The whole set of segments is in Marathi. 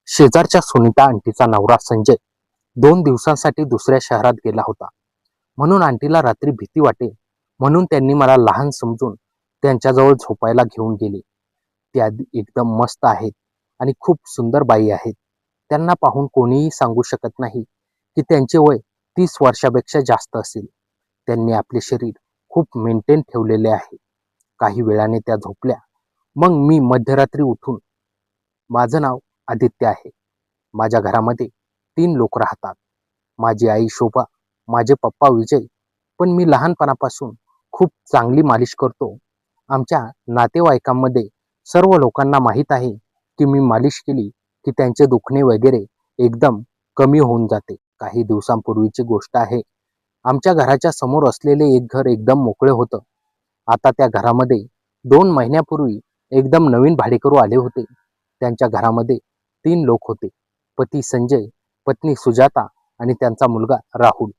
शेजारच्या सुनीता आंटीचा नवरा संजय 2 दिवसांसाठी दुसऱ्या शहरात गेला होता. म्हणून आंटीला रात्री भीती वाटे म्हणून त्यांनी मला लहान समजून त्यांच्याजवळ झोपायला घेऊन गेले. त्या एकदम मस्त आहेत आणि खूप सुंदर बाई आहेत. त्यांना पाहून कोणीही सांगू शकत नाही की त्यांचे वय 30 वर्षापेक्षा जास्त असेल. त्यांनी आपले शरीर खूप मेंटेन ठेवलेले आहे. काही वेळाने त्या झोपल्या. मग मी मध्यरात्री उठून, माझं नाव आदित्य आहे. माझ्या घरामध्ये 3 लोक राहतात. माझी आई शोभा, माझे पप्पा विजय. पण मी लहानपणापासून खूप चांगली मालिश करतो. आमच्या नातेवाईकांमध्ये सर्व लोकांना माहीत आहे की मी मालिश केली की त्यांचे दुखणे वगैरे एकदम कमी होऊन जाते. काही दिवसांपूर्वीची गोष्ट आहे. आमच्या घराच्या समोर असलेले एक घर एकदम मोकळे होतं. आता त्या घरामध्ये 2 महिन्यापूर्वी एकदम नवीन भाडेकरू आले होते. त्यांच्या घरामध्ये 3 लोक होते. पती संजय, पत्नी सुजाता आणि त्यांचा मुलगा राहुल.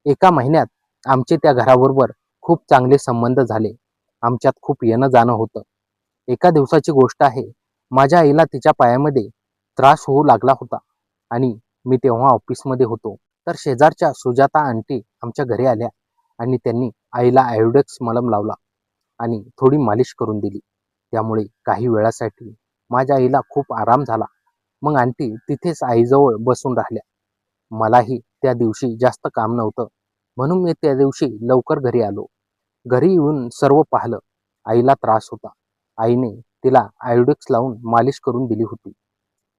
एका महिन्यात आमचे त्या घराबरोबर खूप चांगले संबंध झाले. आमच्यात खूप येणं जाणं होतं. एका दिवसाची गोष्ट आहे. माझ्या आईला तिच्या पायामध्ये त्रास होऊ लागला होता आणि मी तेव्हा ऑफिसमध्ये होतो. तर शेजारच्या सुजाता आंटी आमच्या घरी आल्या आणि त्यांनी आईला आयोडेक्स मलम लावला आणि थोडी मालिश करून दिली. त्यामुळे काही वेळासाठी माझ्या आईला खूप आराम झाला. मग आंटी तिथेच आईजवळ बसून राहिल्या. मलाही त्या दिवशी जास्त काम नव्हतं म्हणून मी त्या दिवशी लवकर घरी आलो. घरी येऊन सर्व पाहिलं. आईला त्रास होता. आईने तिला आयोडेक्स लावून मालिश करून दिली होती.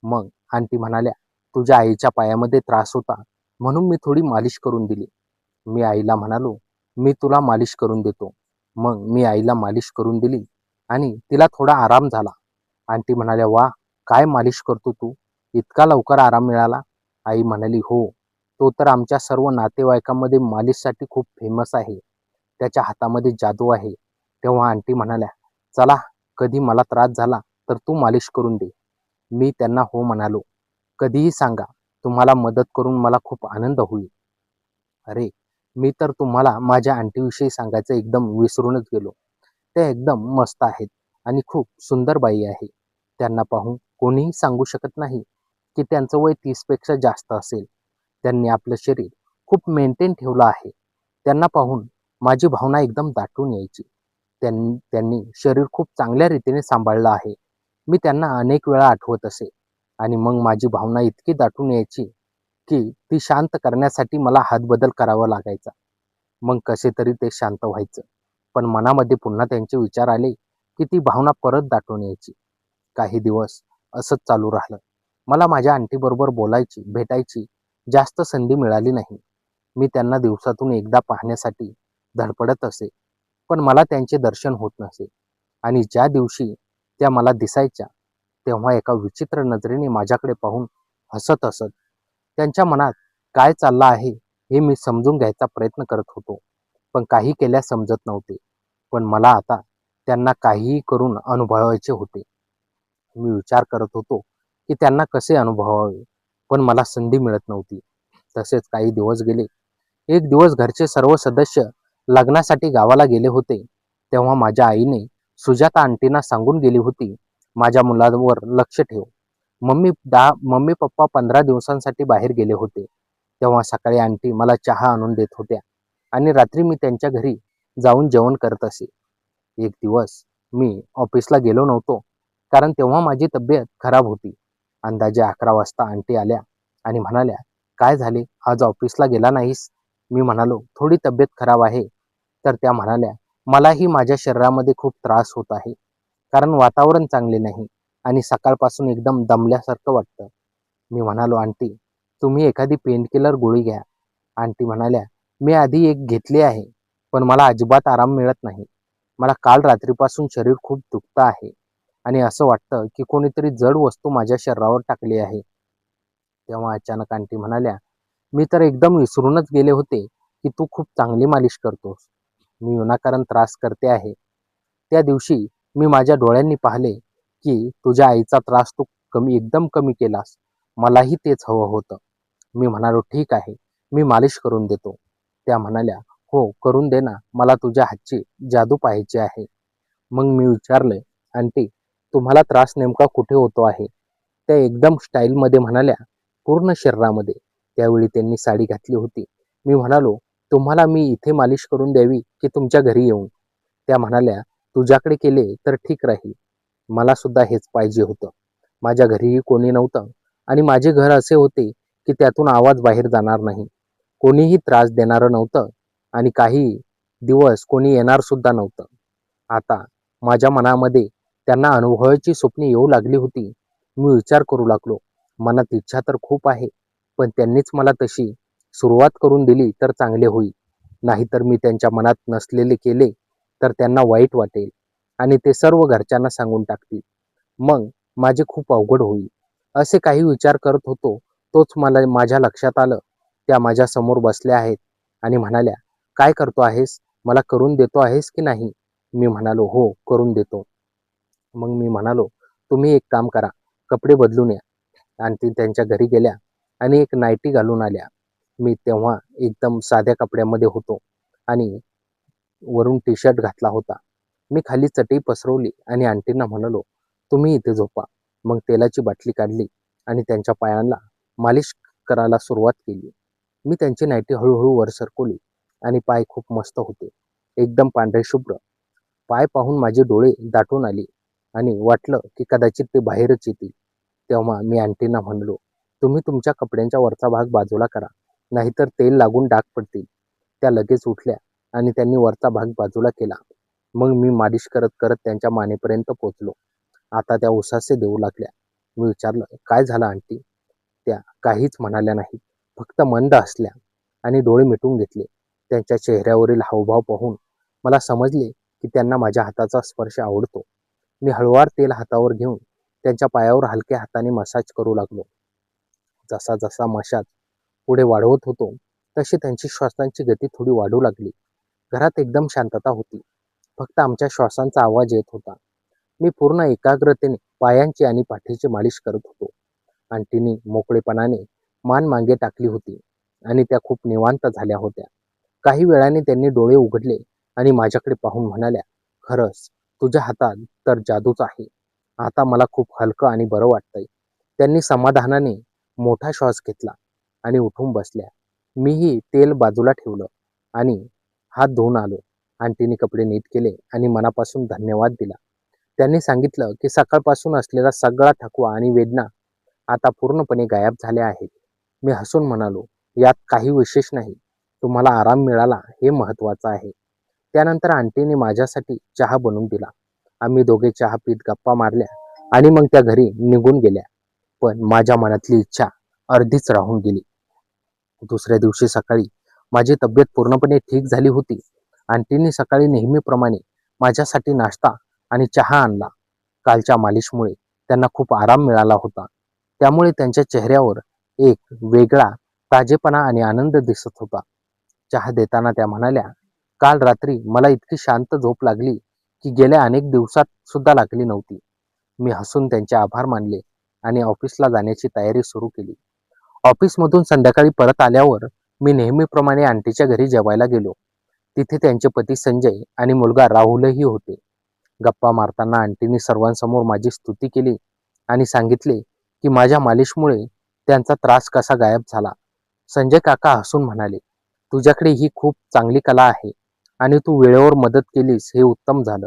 मग आंटी म्हणाल्या, तुझ्या आईच्या पायामध्ये त्रास होता म्हणून मी थोडी मालिश करून दिली. मी आईला म्हणालो, मी तुला मालिश करून देतो. मग मी आईला मालिश करून दिली आणि तिला थोडा आराम झाला. आंटी म्हणाल्या, वा, काय मालिश करतो तू, इतका लवकर आराम मिळाला. आई म्हणाली, हो, तो तर आमच्या सर्व नातेवाईकांमध्ये मालिशसाठी खूप फेमस आहे. त्याच्या हातामध्ये जादू आहे. तेव्हा आंटी म्हणाल्या, चला, कधी मला त्रास झाला तर तू मालिश करून दे. मी त्यांना हो म्हणालो. कधीही सांगा, तुम्हाला मदत करून मला खूप आनंद होईल. अरे, मी तर तुम्हाला माझ्या आंटीविषयी सांगायचं एकदम विसरूनच गेलो. त्या एकदम मस्त आहेत आणि खूप सुंदर बाई आहे. त्यांना पाहून कोणीही सांगू शकत नाही की त्यांचं वय 30पेक्षा जास्त असेल. त्यांनी आपलं शरीर खूप मेंटेन ठेवलं आहे. त्यांना पाहून माझी भावना एकदम दाटून यायची. त्यांनी शरीर खूप चांगल्या रीतीने सांभाळलं आहे. मी त्यांना अनेक वेळा आठवत असे आणि मग माझी भावना इतकी दाटून यायची की ती शांत करण्यासाठी मला हातबदल करावा लागायचा. मग कसे तरी ते शांत व्हायचं. पण मनामध्ये पुन्हा त्यांचे विचार आले की ती भावना परत दाटून यायची. काही दिवस असंच चालू राहिलं. मला माझ्या आंटीबरोबर बोलायची, भेटायची जास्त संधी मिळाली नाही. मी त्यांना दिवसातून एकदा पाहण्यासाठी धडपडत असे. पण मला त्यांचे दर्शन होत नसे आणि ज्या दिवशी त्या मला दिसायच्या तेव्हा एका विचित्र नजरेने माझ्याकडे पाहून हसत हसत. त्यांच्या मनात काय चाललं आहे हे मी समजून घ्यायचा प्रयत्न करत होतो. पण काही केल्यास समजत नव्हते. पण मला आता त्यांना काहीही करून अनुभवायचे होते. मी विचार करत होतो की त्यांना कसे अनुभवावे, पण मला संधी मिळत नव्हती. तसेच काही दिवस गेले. एक दिवस घरचे सर्व सदस्य लग्नासाठी गावाला गेले होते. तेव्हा माझ्या आईने सुजाता आंटींना सांगून गेली होती, माझ्या मुलावर लक्ष ठेव. मम्मी पप्पा 15 दिवसांसाठी बाहेर गेले होते. तेव्हा सकाळी आंटी मला चहा आणून देत होत्या आणि रात्री मी त्यांच्या घरी जाऊन जेवण करत असे. एक दिवस मी ऑफिसला गेलो नव्हतो कारण तेव्हा माझी तब्येत खराब होती. अंदाजे 11 वाजता आंटी आल्या आणि म्हणाल्या, काय झाले, आज ऑफिसला गेला नाहीस? मी म्हणालो, थोडी तब्येत खराब आहे. तर त्या म्हणाल्या, मलाही माझ्या शरीरामध्ये खूप त्रास होत आहे कारण वातावरण चांगले नाही आणि सकाळपासून एकदम दमल्यासारखं वाटतं. मी म्हणालो, आंटी, तुम्ही एखादी पेनकिलर गोळी घ्या. आंटी म्हणाल्या, मी आधी एक घेतली आहे पण मला अजिबात आराम मिळत नाही. मला काल रात्रीपासून शरीर खूप दुखतं आहे आणि असं वाटतं की कोणीतरी जड वस्तू माझ्या शरीरावर टाकली आहे. तेव्हा अचानक आंटी म्हणाल्या, मी तर एकदम विसरूनच गेले होते की तू खूप चांगली मालिश करतोस. मी विनाकारण त्रास करते आहे. त्या दिवशी मी माझ्या डोळ्यांनी पाहिले की तुझ्या आईचा त्रास तू एकदम कमी केलास. मलाही तेच हवं होतं. मी म्हणालो, ठीक आहे, मी मालिश करून देतो. त्या म्हणाल्या, हो, करून दे ना, मला तुझ्या हातची जादू पाहायची आहे. मग मी विचारले, आंटी, तुम्हाला त्रास नेमका कुठे होतो आहे? त्या एकदम स्टाईलमध्ये म्हणाल्या, पूर्ण शरीरामध्ये. त्यावेळी त्यांनी साडी घातली होती. मी म्हणालो, तुम्हाला मी इथे मालिश करून द्यावी की तुमच्या घरी येऊन? त्या म्हणाल्या, तुझ्याकडे केले तर ठीक राहील. मला सुद्धा हेच पाहिजे होतं. माझ्या घरीही कोणी नव्हतं आणि माझे घर असे होते की त्यातून आवाज बाहेर जाणार नाही. कोणीही त्रास देणारं नव्हतं आणि काही दिवस कोणी येणार सुद्धा नव्हतं. आता माझ्या मनामध्ये त्यांना अनुभवायची स्वप्ने येऊ लागली होती. मी विचार करू लागलो, मनात इच्छा तर खूप आहे, पण त्यांनीच मला तशी सुरुवात करून दिली तर चांगले होईल. नाहीतर मी त्यांच्या मनात नसलेले केले तर त्यांना वाईट वाटेल आणि ते सर्व घरच्यांना सांगून टाकतील. मग माझे खूप अवघड होईल. असे काही विचार करत होतो, तोच मला माझ्या लक्षात आलं. त्या माझ्या समोर बसल्या आहेत आणि म्हणाल्या, काय करतो आहेस? मला करून देतो आहेस की नाही? मी म्हणालो, हो, करून देतो. मग मी म्हणालो, तुम्ही एक काम करा, कपडे बदलून या. आणि ती त्यांच्या घरी गेल्या आणि एक नाईटी घालून आल्या. मी तेव्हा एकदम साध्या कपड्यामध्ये होतो आणि वरून टी शर्ट घातला होता. मी खाली चटई पसरवली आणि आंटींना म्हणालो, तुम्ही इथे झोपा. मग तेलाची बाटली काढली आणि त्यांच्या पायांना मालिश करायला सुरुवात केली. मी त्यांची नाईटी हळूहळू वर सरकवली आणि पाय खूप मस्त होते, एकदम पांढरे शुभ्र. पाय पाहून माझे डोळे दाटून आले आणि वाटलं की कदाचित ते बाहेरच येतील. तेव्हा मी आंटींना म्हणलो, तुम्ही तुमच्या कपड्यांच्या वरचा भाग बाजूला करा, नाहीतर तेल लागून डाग पडतील. त्या लगेच उठल्या आणि त्यांनी वरचा भाग बाजूला केला. मग मी मालिश करत करत त्यांच्या मानेपर्यंत पोचलो. आता त्या उसासे देऊ लागल्या. मी विचारलं, काय झालं आंटी? त्या काहीच म्हणाल्या नाहीत, फक्त मंद हसल्या आणि डोळे मिटून घेतले. त्यांच्या चेहऱ्यावरील हावभाव पाहून मला समजले की त्यांना माझ्या हाताचा स्पर्श आवडतो. मी हळूवार तेल हातावर घेऊन त्यांच्या पायावर हलक्या हाताने मसाज करू लागलो. जसा जसा मसाज पुढे वाढवत होतो तशी त्यांची श्वासांची गती थोडी वाढू लागली. घरात एकदम शांतता होती. फक्त आमच्या श्वासांचा आवाज येत होता. मी पूर्ण एकाग्रतेने पायांची आणि पाठीची मालिश करत होतो. आंटीनी मोकळेपणाने मान मागे टाकली होती आणि त्या खूप निवांत झाल्या होत्या. काही वेळाने त्यांनी डोळे उघडले आणि माझ्याकडे पाहून म्हणाल्या, खरंच तुझ्या हातात तर जादूच आहे. आता मला खूप हलकं आणि बरं वाटतंय. त्यांनी समाधानाने मोठा श्वास घेतला आणि उठून बसल्या. मीही तेल बाजूला ठेवलं आणि हात धुवून आलो. आंटीने कपडे नीट केले आणि मनापासून धन्यवाद दिला. त्यांनी सांगितलं की सकाळपासून असलेला सगळा थकवा आणि वेदना आता पूर्णपणे गायब झाल्या आहेत. मी हसून म्हणालो, यात काही विशेष नाही. तुम्हाला आराम मिळाला हे महत्त्वाचं आहे. त्यानंतर आंटीने माझ्यासाठी चहा बनवून दिला. आम्ही दोघे चहा पीत गप्पा मारल्या आणि मग त्या घरी निघून गेल्या. पण माझ्या मनातली इच्छा अर्धीच राहून गेली. दुसऱ्या दिवशी सकाळी माझी तब्येत पूर्णपणे ठीक झाली होती. आंटींनी सकाळी नेहमीप्रमाणे माझ्यासाठी नाश्ता आणि चहा आणला. कालच्या मालिशमुळे त्यांना खूप आराम मिळाला होता. त्यामुळे त्यांच्या चेहऱ्यावर एक वेगळा ताजेपणा आणि आनंद दिसत होता. चहा देताना त्या म्हणाल्या, काल रात्री मला इतकी शांत झोप लागली की गेल्या अनेक दिवसात सुद्धा लागली नव्हती. मी हसून त्यांचे आभार मानले आणि ऑफिसला जाण्याची तयारी सुरू केली. ऑफिसमधून संध्याकाळी परत आल्यावर मी नेहमीप्रमाणे आंटीच्या घरी जेवायला गेलो. तिथे त्यांचे पती संजय आणि मुलगा राहुलही होते. गप्पा मारताना आंटींनी सर्वांसमोर माझी स्तुती केली आणि सांगितले की माझ्या मालिशमुळे त्यांचा त्रास कसा गायब झाला. संजय काका हसून म्हणाले, तुझ्याकडे ही खूप चांगली कला आहे आणि तू वेळेवर मदत केलीस हे उत्तम झालं.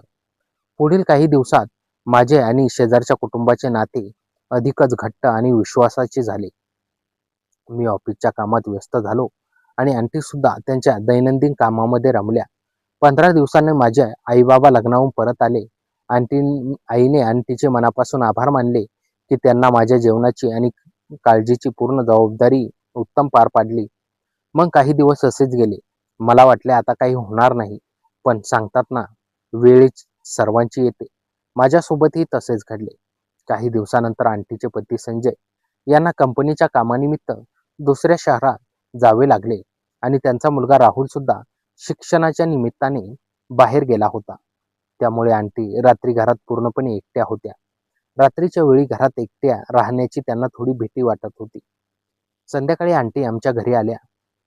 पुढील काही दिवसात माझे आणि शेजारच्या कुटुंबाचे नाते अधिकच घट्ट आणि विश्वासाचे झाले. मी ऑफिसच्या कामात व्यस्त झालो आणि आंटी सुद्धा त्यांच्या दैनंदिन कामामध्ये रमल्या. 15 दिवसांनी माझे आई बाबा लग्नाहून परत आले. आईने आंटीचे मनापासून आभार मानले की त्यांना माझ्या जेवणाची आणि काळजीची पूर्ण जबाबदारी उत्तम पार पाडली. मग काही दिवस असेच गेले. मला वाटले आता काही होणार नाही, पण सांगतात ना, वेळीच सर्वांची येते. माझ्यासोबतही तसेच घडले. काही दिवसानंतर आंटीचे पती संजय यांना कंपनीच्या कामानिमित्त दुसऱ्या शहरात जावे लागले आणि त्यांचा मुलगा राहुल सुद्धा शिक्षणाच्या निमित्ताने बाहेर गेला होता. त्यामुळे आंटी रात्री घरात पूर्णपणे एकट्या होत्या. रात्रीच्या वेळी घरात एकट्या राहण्याची त्यांना थोडी भीती वाटत होती. संध्याकाळी आंटी आमच्या घरी आल्या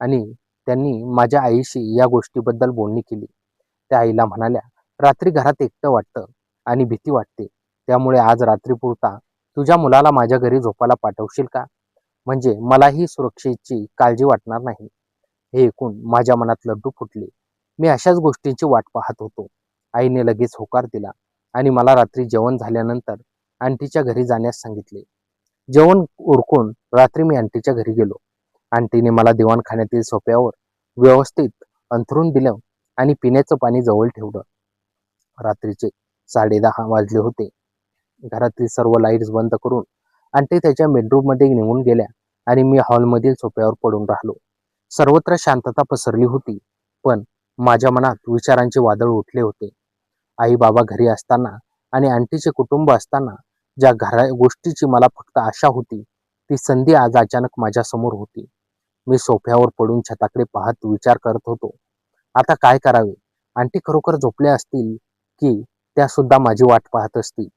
आणि त्यांनी माझ्या आईशी या गोष्टीबद्दल बोलणी केली. त्या आईला म्हणाल्या, रात्री घरात एकटं वाटतं आणि भीती वाटते, त्यामुळे आज रात्रीपुरता तुझ्या मुलाला माझ्या घरी झोपायला पाठवशील का? म्हणजे मलाही सुरक्षेची काळजी वाटणार नाही. हे ऐकून माझ्या मनात लड्डू फुटले. मी अशाच गोष्टींची वाट पाहत होतो. आईने लगेच होकार दिला आणि मला रात्री जेवण झाल्यानंतर आंटीच्या घरी जाण्यास सांगितले. जेवण उरकून रात्री मी आंटीच्या घरी गेलो. आंटीने मला दिवाणखान्यातील सोफ्यावर व्यवस्थित अंथरून दिलं आणि पिण्याचं पाणी जवळ ठेवलं. रात्रीचे 10:30 वाजले होते. घरातील सर्व लाईट्स बंद करून आंटी त्याच्या बेडरूम मध्ये निघून गेल्या आणि मी हॉलमधील सोफ्यावर पडून राहिलो. सर्वत्र शांतता पसरली होती, पण माझ्या मनात विचारांचे वादळ उठले होते. आई बाबा घरी असताना आणि आंटीचे कुटुंब असताना ज्या गोष्टीची मला फक्त आशा होती, ती संधी आज अचानक माझ्या समोर होती. मी सोफ्यावर पडून छताकडे पाहत विचार करत होतो, आता काय करावे? आंटी खरोखर झोपल्या असतील की त्या सुद्धा माझी वाट पाहत असतील?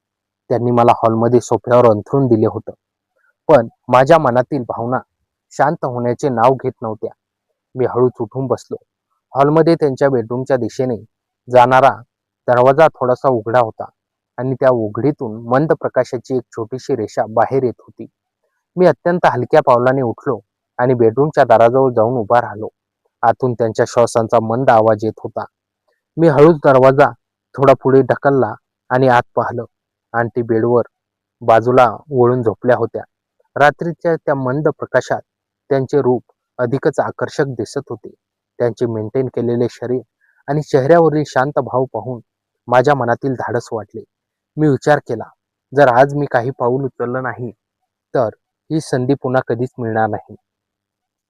त्यांनी मला हॉलमध्ये सोफ्यावर अंथरून दिले होतं, पण माझ्या मनातील भावना शांत होण्याचे नाव घेत नव्हत्या. मी हळूच उठून बसलो. हॉलमध्ये त्यांच्या बेडरूमच्या दिशेने जाणारा दरवाजा थोडासा उघडा होता आणि त्या उघडीतून मंद प्रकाशाची एक छोटीशी रेषा बाहेर येत होती. मी अत्यंत हलक्या पावलाने उठलो आणि बेडरूमच्या दाराजवळ जाऊन उभा राहिलो. आतून त्यांच्या श्वासांचा मंद आवाज येत होता. मी हळूच दरवाजा थोडा पुढे ढकलला आणि आत पाहिलं. आंटी बेडवर बाजूला वळून झोपल्या होत्या. रात्रीच्या त्या मंद प्रकाशात त्यांचे रूप अधिकच आकर्षक दिसत होते. त्यांचे मेंटेन केलेले शरीर आणि चेहऱ्यावरील शांत भाव पाहून माझ्या मनातील धाडस वाटले. मी विचार केला, जर आज मी काही पाऊल उचललं नाही तर ही संधी पुन्हा कधीच मिळणार नाही.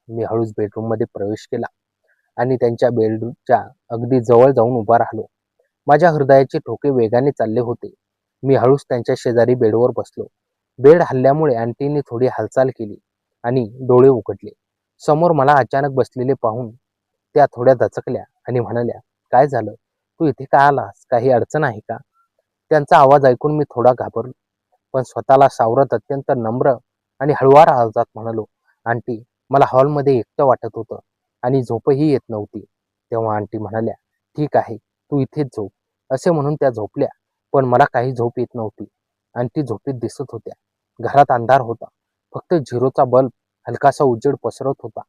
मी हळूच बेडरूम मध्ये प्रवेश केला आणि त्यांच्या बेडच्या अगदी जवळ जाऊन उभा राहिलो. माझ्या हृदयाचे ठोके वेगाने चालले होते. मी हळूच त्यांच्या शेजारी बेडवर बसलो. बेड हल्ल्यामुळे आंटीने थोडी हालचाल केली आणि डोळे उघडले. समोर मला अचानक बसलेले पाहून त्या थोड्या दचकल्या आणि म्हणाल्या, काय झालं? तू इथे का आलास? काही अडचण आहे का? त्यांचा आवाज ऐकून मी थोडा घाबरलो, पण स्वतःला सावरत अत्यंत नम्र आणि हळुवार आवाजात म्हणालो, आंटी, मला हॉलमध्ये एकटं वाटत होतं आणि झोपही येत नव्हती. तेव्हा आंटी म्हणाल्या, ठीक आहे, तू इथेच झोप. असे म्हणून त्या झोपल्या, पण मला काही झोप येत नव्हती. आंटी झोपेत दिसत होत्या. घरात अंधार होता. फक्त झिरोचा बल्ब हलकासा उजेड पसरत होता.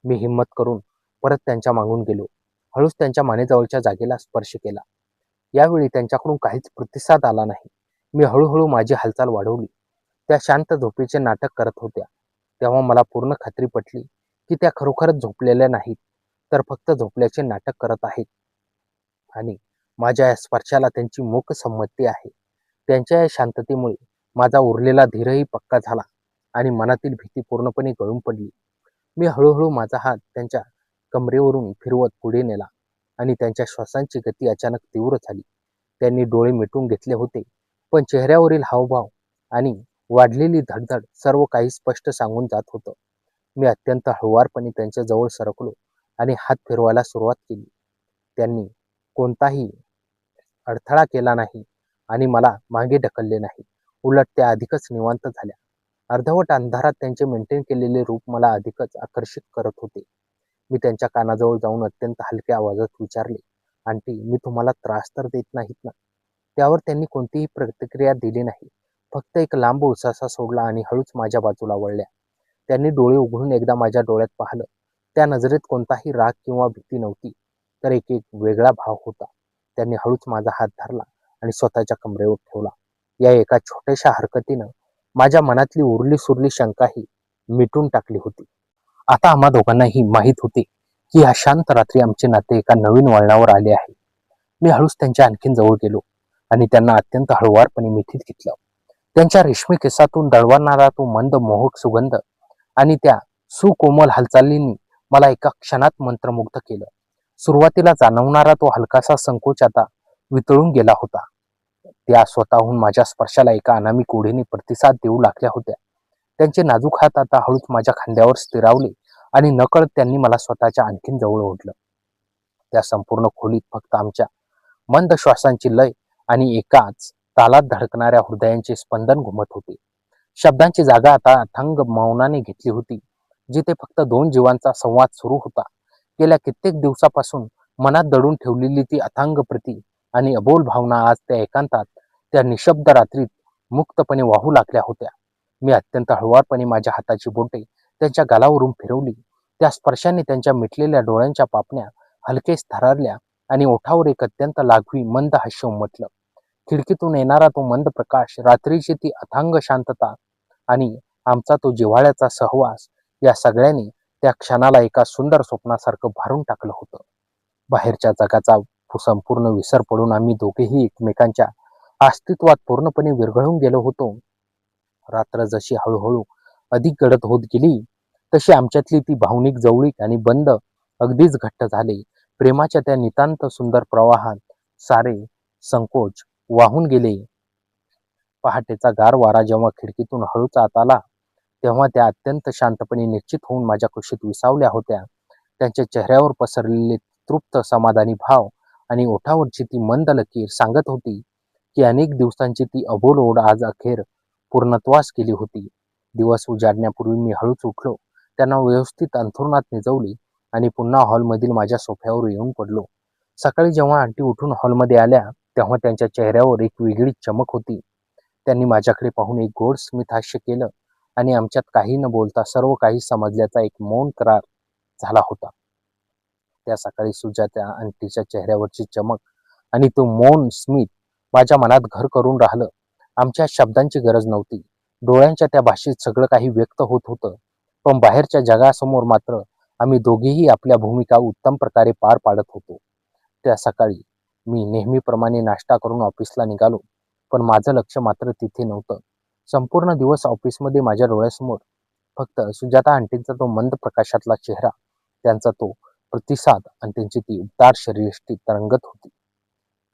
मी हिम्मत करून परत त्यांच्या मागून गेलो. हळूच त्यांच्या मानेजवळच्या जागेला स्पर्श केला. यावेळी त्यांच्याकडून काहीच प्रतिसाद आला नाही. मी हळूहळू माझी हालचाल वाढवली. त्या शांत झोपेचे नाटक करत होत्या. तेव्हा मला पूर्ण खात्री पटली की त्या खरोखरच झोपलेल्या नाहीत, तर फक्त झोपल्याचे नाटक करत आहेत. आणि माझ्या या स्पर्शाला त्यांची मूक संमती आहे. त्यांच्या या शांततेमुळे माझा उरलेला धीरही पक्का झाला आणि मनातील भीती पूर्णपणे गळून पडली. मी हळूहळू माझा हात त्यांच्या कमरेवरून फिरवत पुढे नेला आणि त्यांच्या श्वासांची गती अचानक तीव्र झाली. त्यांनी डोळे मिटून घेतले होते, पण चेहऱ्यावरील हावभाव आणि वाढलेली धडधड सर्व काही स्पष्ट सांगून जात होतं. मी अत्यंत हळुवारपणे त्यांच्या जवळ सरकलो आणि हात फिरवायला सुरुवात केली. त्यांनी कोणताही अडथळा केला नाही आणि मला मागे ढकलले नाही. उलट त्या अधिकच निवांत झाल्या. अर्धवट अंधारात त्यांचे मेंटेन केलेले रूप मला अधिकच आकर्षित करत होते. मी त्यांच्या कानाजवळ जाऊन अत्यंत हलक्या आवाजात विचारले, आंटी, मी तुम्हाला त्रास तर देत नाहीत ना? त्यावर त्यांनी कोणतीही प्रतिक्रिया दिली नाही. फक्त एक लांब उसासा सोडला आणि हळूच माझ्या बाजूला वळल्या. त्यांनी डोळे उघडून एकदा माझ्या डोळ्यात पाहिलं. त्या नजरेत कोणताही राग किंवा भीती नव्हती, तर एक एक वेगळा भाव होता. त्यांनी हळूच माझा हात धरला आणि स्वतःच्या कमरेवर ठेवला. या एका छोट्याशा हरकतीनं माझ्या मनातली उरली सुरली शंकाही मिटून टाकली होती. आता आम्हा दोघांनाही माहीत होते की ह्या शांत रात्री आमचे नाते एका नवीन वळणावर आले आहे. मी हळूच त्यांच्या आणखीन जवळ गेलो आणि त्यांना अत्यंत हळुवारपणे मिठीत घेतलं. त्यांच्या रेशमी केसातून दळवणारा तो मंद मोहक सुगंध आणि त्या सुकोमल हालचालींनी मला एका क्षणात मंत्रमुग्ध केलं. सुरुवातीला जाणवणारा तो हलकासा संकोच आता वितळून गेला होता. त्या स्वतःहून माझ्या स्पर्शाला एका अनामिक ओढीने प्रतिसाद देऊ लागल्या होत्या. त्यांचे नाजूक हात आता हळूच माझ्या खांद्यावर स्थिरावले आणि नकळत त्यांनी मला स्वतःच्या आणखीन जवळ ओढलं. त्या संपूर्ण खोलीत फक्त आमच्या मंद श्वासांची लय आणि एकाच तालात धडकणाऱ्या हृदयांचे स्पंदन घुमत होते. शब्दांची जागा आता अथांग मौनाने घेतली होती, जिथे फक्त दोन जीवांचा संवाद सुरू होता. गेल्या कित्येक दिवसापासून मनात दडून ठेवलेली ती अथांग प्रीती आणि अबोल भावना आज त्या एकांतात, त्या निशब्द रात्रीत मुक्तपणे वाहू लागल्या होत्या. मी अत्यंत हळुवारपणे माझ्या हाताची बोटे त्यांच्या गालावरून फिरवली. त्या स्पर्शाने त्यांच्या मिटलेल्या डोळ्यांच्या पापण्या हलकेच थरारल्या आणि ओठावर एक अत्यंत लाघवी मंद हास्य उमटलं. खिडकीतून येणारा तो मंद प्रकाश, रात्रीची ती अथांग शांतता आणि आमचा तो जिव्हाळ्याचा सहवास, या सगळ्यांनी त्या क्षणाला एका सुंदर स्वप्नासारखं भारून टाकलं होतं. बाहेरच्या जगाचा संपूर्ण विसर पडून आम्ही दोघेही एकमेकांच्या अस्तित्वात पूर्णपणे विरघळून गेलो होतो. रात्र जशी हळूहळू अधिक गडद होत गेली तशी आमच्यातली ती भावनिक जवळीक आणि बंध अगदीच घट्ट झाले. प्रेमाच्या त्या नितांत सुंदर प्रवाहात सारे संकोच वाहून गेले. पहाटेचा गार वारा जेव्हा खिडकीतून हळूच आत आला तेव्हा त्या अत्यंत शांतपणे निश्चित होऊन माझ्या कुशीत विसावल्या होत्या. त्यांच्या चेहऱ्यावर पसरलेले तृप्त समाधानी भाव आणि ओठावरची ती मंद लकीर सांगत होती की अनेक दिवसांची ती अबोल ओढ आज अखेर पूर्णत्वास गेली होती. दिवस उजाडण्यापूर्वी मी हळूच उठलो, त्यांना व्यवस्थित अंथरुणात निजवली आणि पुन्हा हॉलमधील माझ्या सोफ्यावर येऊन पडलो. सकाळी जेव्हा आंटी उठून हॉलमध्ये आल्या तेव्हा त्यांच्या चेहऱ्यावर एक वेगळी चमक होती. त्यांनी माझ्याकडे पाहून एक गोड स्मित हास्य केलं आणि आमच्यात काही न बोलता सर्व काही समजल्याचा एक मौन करार झाला होता. त्या सकाळी सुजाता आंटीच्या चेहऱ्यावरची चमक आणि तो मौन स्मित माझ्या मनात घर करून राहिलं. आमच्या शब्दांची गरज नव्हती. डोळ्यांच्या त्या भाषेत सगळं काही व्यक्त होत होतं. पण बाहेरच्या जगासमोर मात्र आम्ही दोघेही आपल्या भूमिका उत्तम प्रकारे पार पाडत होतो. त्या सकाळी मी नेहमीप्रमाणे नाश्ता करून ऑफिसला निघालो, पण माझं लक्ष मात्र तिथे नव्हतं. संपूर्ण दिवस ऑफिसमध्ये माझ्या डोळ्यासमोर फक्त सुजाता आंटींचा तो मंद प्रकाशातला चेहरा, त्यांचा तो प्रतिसाद आणि त्यांची ती उबदार शरीरयष्टी तरंगत होती.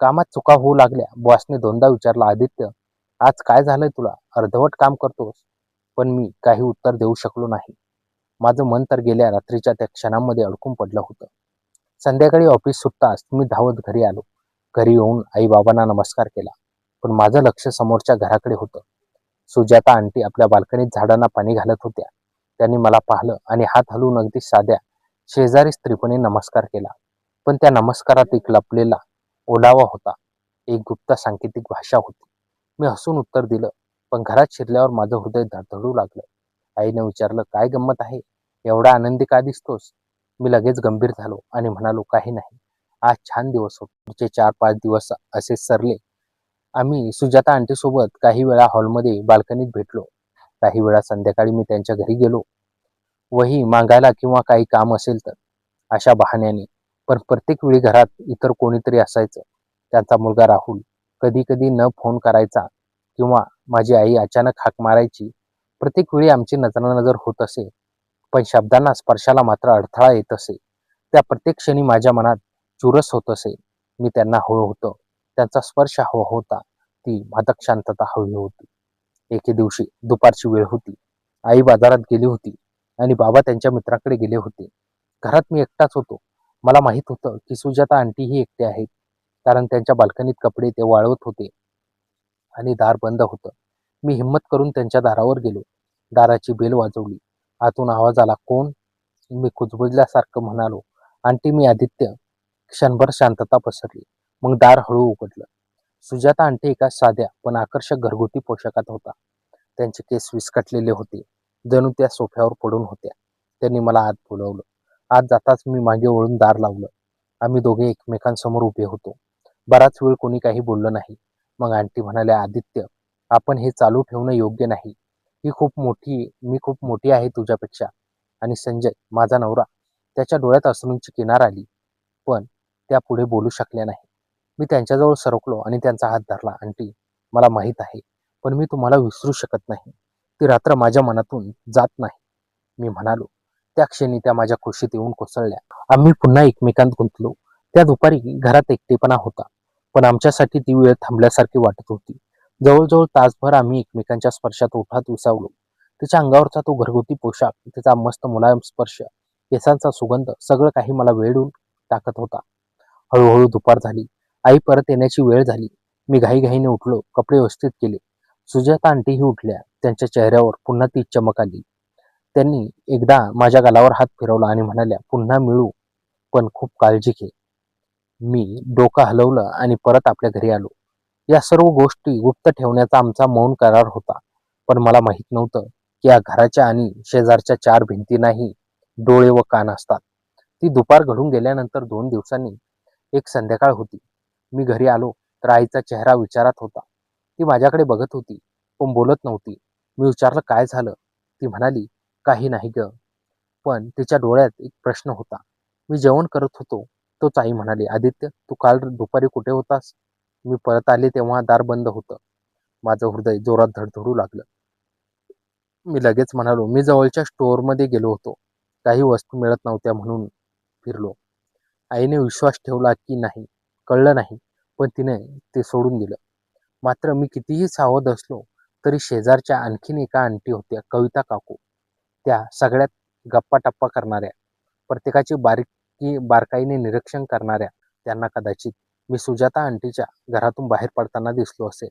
कामात चुका होऊ लागल्या. बॉसने दोनदा विचारलं, आदित्य, आज काय झालंय तुला? अर्धवट काम करतोस? पण मी काही उत्तर देऊ शकलो नाही. माझं मन तर गेल्या रात्रीच्या त्या क्षणांमध्ये अडकून पडलं होतं. संध्याकाळी ऑफिस सुटताच मी धावत घरी आलो. घरी येऊन आई बाबांना नमस्कार केला, पण माझं लक्ष समोरच्या घराकडे होतं. सुजाता आंटी आपल्या बाल्कनीत झाडांना पाणी घालत होत्या. त्यांनी मला पाहिलं आणि हात हलवून अगदी साध्या शेजारी स्त्रीपणे नमस्कार केला. पण त्या नमस्कारात एक लपलेला ओलावा होता, एक गुप्त सांकेतिक भाषा होती. मी हसून उत्तर दिलं, पण घरात शिरल्यावर माझं हृदय धडधडू लागलं. आईने विचारलं, काय गंमत आहे? एवढा आनंदी का दिसतोस? मी लगेच गंभीर झालो आणि म्हणालो, काही नाही, आज छान दिवस होता. पुढचे 4-5 दिवस असेच सरले. आम्ही सुजाता आंटीसोबत काही वेळा हॉलमध्ये बाल्कनीत भेटलो. काही वेळा संध्याकाळी मी त्यांच्या घरी गेलो, वही मागायला किंवा काही काम असेल तर, अशा बहाण्याने. पण प्रत्येक वेळी घरात इतर कोणीतरी असायचं. त्यांचा मुलगा राहुल कधी कधी न फोन करायचा किंवा माझी आई अचानक हाक मारायची. प्रत्येक वेळी आमची नजरानजर होत असे, पण शब्दांना स्पर्शाला मात्र अडथळा येत असे. त्या प्रत्येक क्षणी माझ्या मनात चुरस होत असे. मी त्यांना हवं होतं, त्यांचा स्पर्श हवा होता, ती मादक शांतता हवी होती. एके दिवशी दुपारची वेळ होती. आई बाजारात गेली होती आणि बाबा त्यांच्या मित्राकडे गेले होते. घरात मी एकटाच होतो. मला माहित होतं की सुजाता आंटीही एकटे आहेत, कारण त्यांच्या बाल्कनीत कपडे ते वाळवत होते आणि दार बंद होतं. मी हिम्मत करून त्यांच्या दारावर गेलो. दाराची बेल वाजवली. आतून आवाज आला, कोण? मी कुजबुजल्यासारखं म्हणालो, आंटी, मी आदित्य. क्षणभर शांतता पसरली. मग दार हळू उघडलं. सुजाता आंटी एका साध्या पण आकर्षक घरगुती पोशाखात होता. त्यांचे केस विस्कटलेले होते, जणू त्या सोफ्यावर पडून होत्या. त्यांनी मला आत बोलावलं. आत जाताच मी मागे वळून दार लावलं. आम्ही दोघे एकमेकांसमोर उभे होतो. बराच वेळ कोणी काही बोललं नाही. मग आंटी म्हणाल्या, आदित्य, आपण हे चालू ठेवणं योग्य नाही. मी खूप मोठी आहे तुझ्यापेक्षा. आणि संजय, माझा नवरा. त्याच्या डोळ्यात अश्रूंची किनार आली, पण त्या पुढे बोलू शकल्या नाही. मी त्यांच्याजवळ सरकलो आणि त्यांचा हात धरला. आंटी, मला माहीत आहे, पण मी तुम्हाला विसरू शकत नाही. ती रात्र माझ्या मनातून जात नाही, मी म्हणालो. त्या क्षणी त्या माझ्या कुशीत येऊन कोसळल्या. आम्ही पुन्हा एकमेकांत गुंतलो. त्या दुपारी घरात एकटेपणा होता, पण आमच्यासाठी ती वेळ थांबल्यासारखी वाटत होती. जवळजवळ तासभर आम्ही एकमेकांच्या स्पर्शात ओठात विसावलो. तिच्या अंगावरचा तो घरगुती पोशाख, तिचा मस्त मुलायम स्पर्श, केसांचा सुगंध, सगळं काही मला वेढून टाकत होता. हळूहळू दुपार झाली. आई परत येण्याची वेळ झाली. मी घाईघाईने उठलो, कपडे व्यवस्थित केले. सुजाता आंटीही उठल्या. त्यांच्या चेहऱ्यावर पुन्हा ती चमक आली. त्यांनी एकदा माझ्या गालावर हात फिरवला आणि म्हणाल्या, पुन्हा मिळू, पण खूप काळजी घे. मी डोकं हलवलं आणि परत आपल्या घरी आलो. या सर्व गोष्टी गुप्त ठेवण्याचा आमचा मौन करार होता. पण मला माहित नव्हतं की या घराच्या आणि शेजारच्या 4 भिंतींनाही डोळे व कान असतात. ती दुपार घडून गेल्यानंतर 2 दिवसांनी एक संध्याकाळ होती. मी घरी आलो तर आईचा चेहरा विचारात होता. ती माझ्याकडे बघत होती, पण बोलत नव्हती. मी विचारलं, काय झालं? ती म्हणाली, काही नाही ग. पण तिच्या डोळ्यात एक प्रश्न होता. मी जेवण करत होतो. तोच आई म्हणाली, आदित्य, तू काल दुपारी कुठे होतास? मी परत आले तेव्हा दार बंद होतं. माझं हृदय जोरात धडधडू लागलं. मी लगेच म्हणालो, मी जवळच्या स्टोअरमध्ये गेलो होतो. काही वस्तू मिळत नव्हत्या म्हणून फिरलो. आईने विश्वास ठेवला की नाही कळलं नाही, पण तिने ते सोडून दिलं. मात्र मी कितीही सावध असलो तरी शेजारच्या आणखीन एका आंटी होत्या, कविता काकू. त्या सगळ्यात गप्पा-टप्पा करणाऱ्या, प्रत्येकाची बारकाईने निरीक्षण करणाऱ्या. त्यांना कदाचित मी सुजाता आंटीच्या घरातून बाहेर पडताना दिसलो असेल.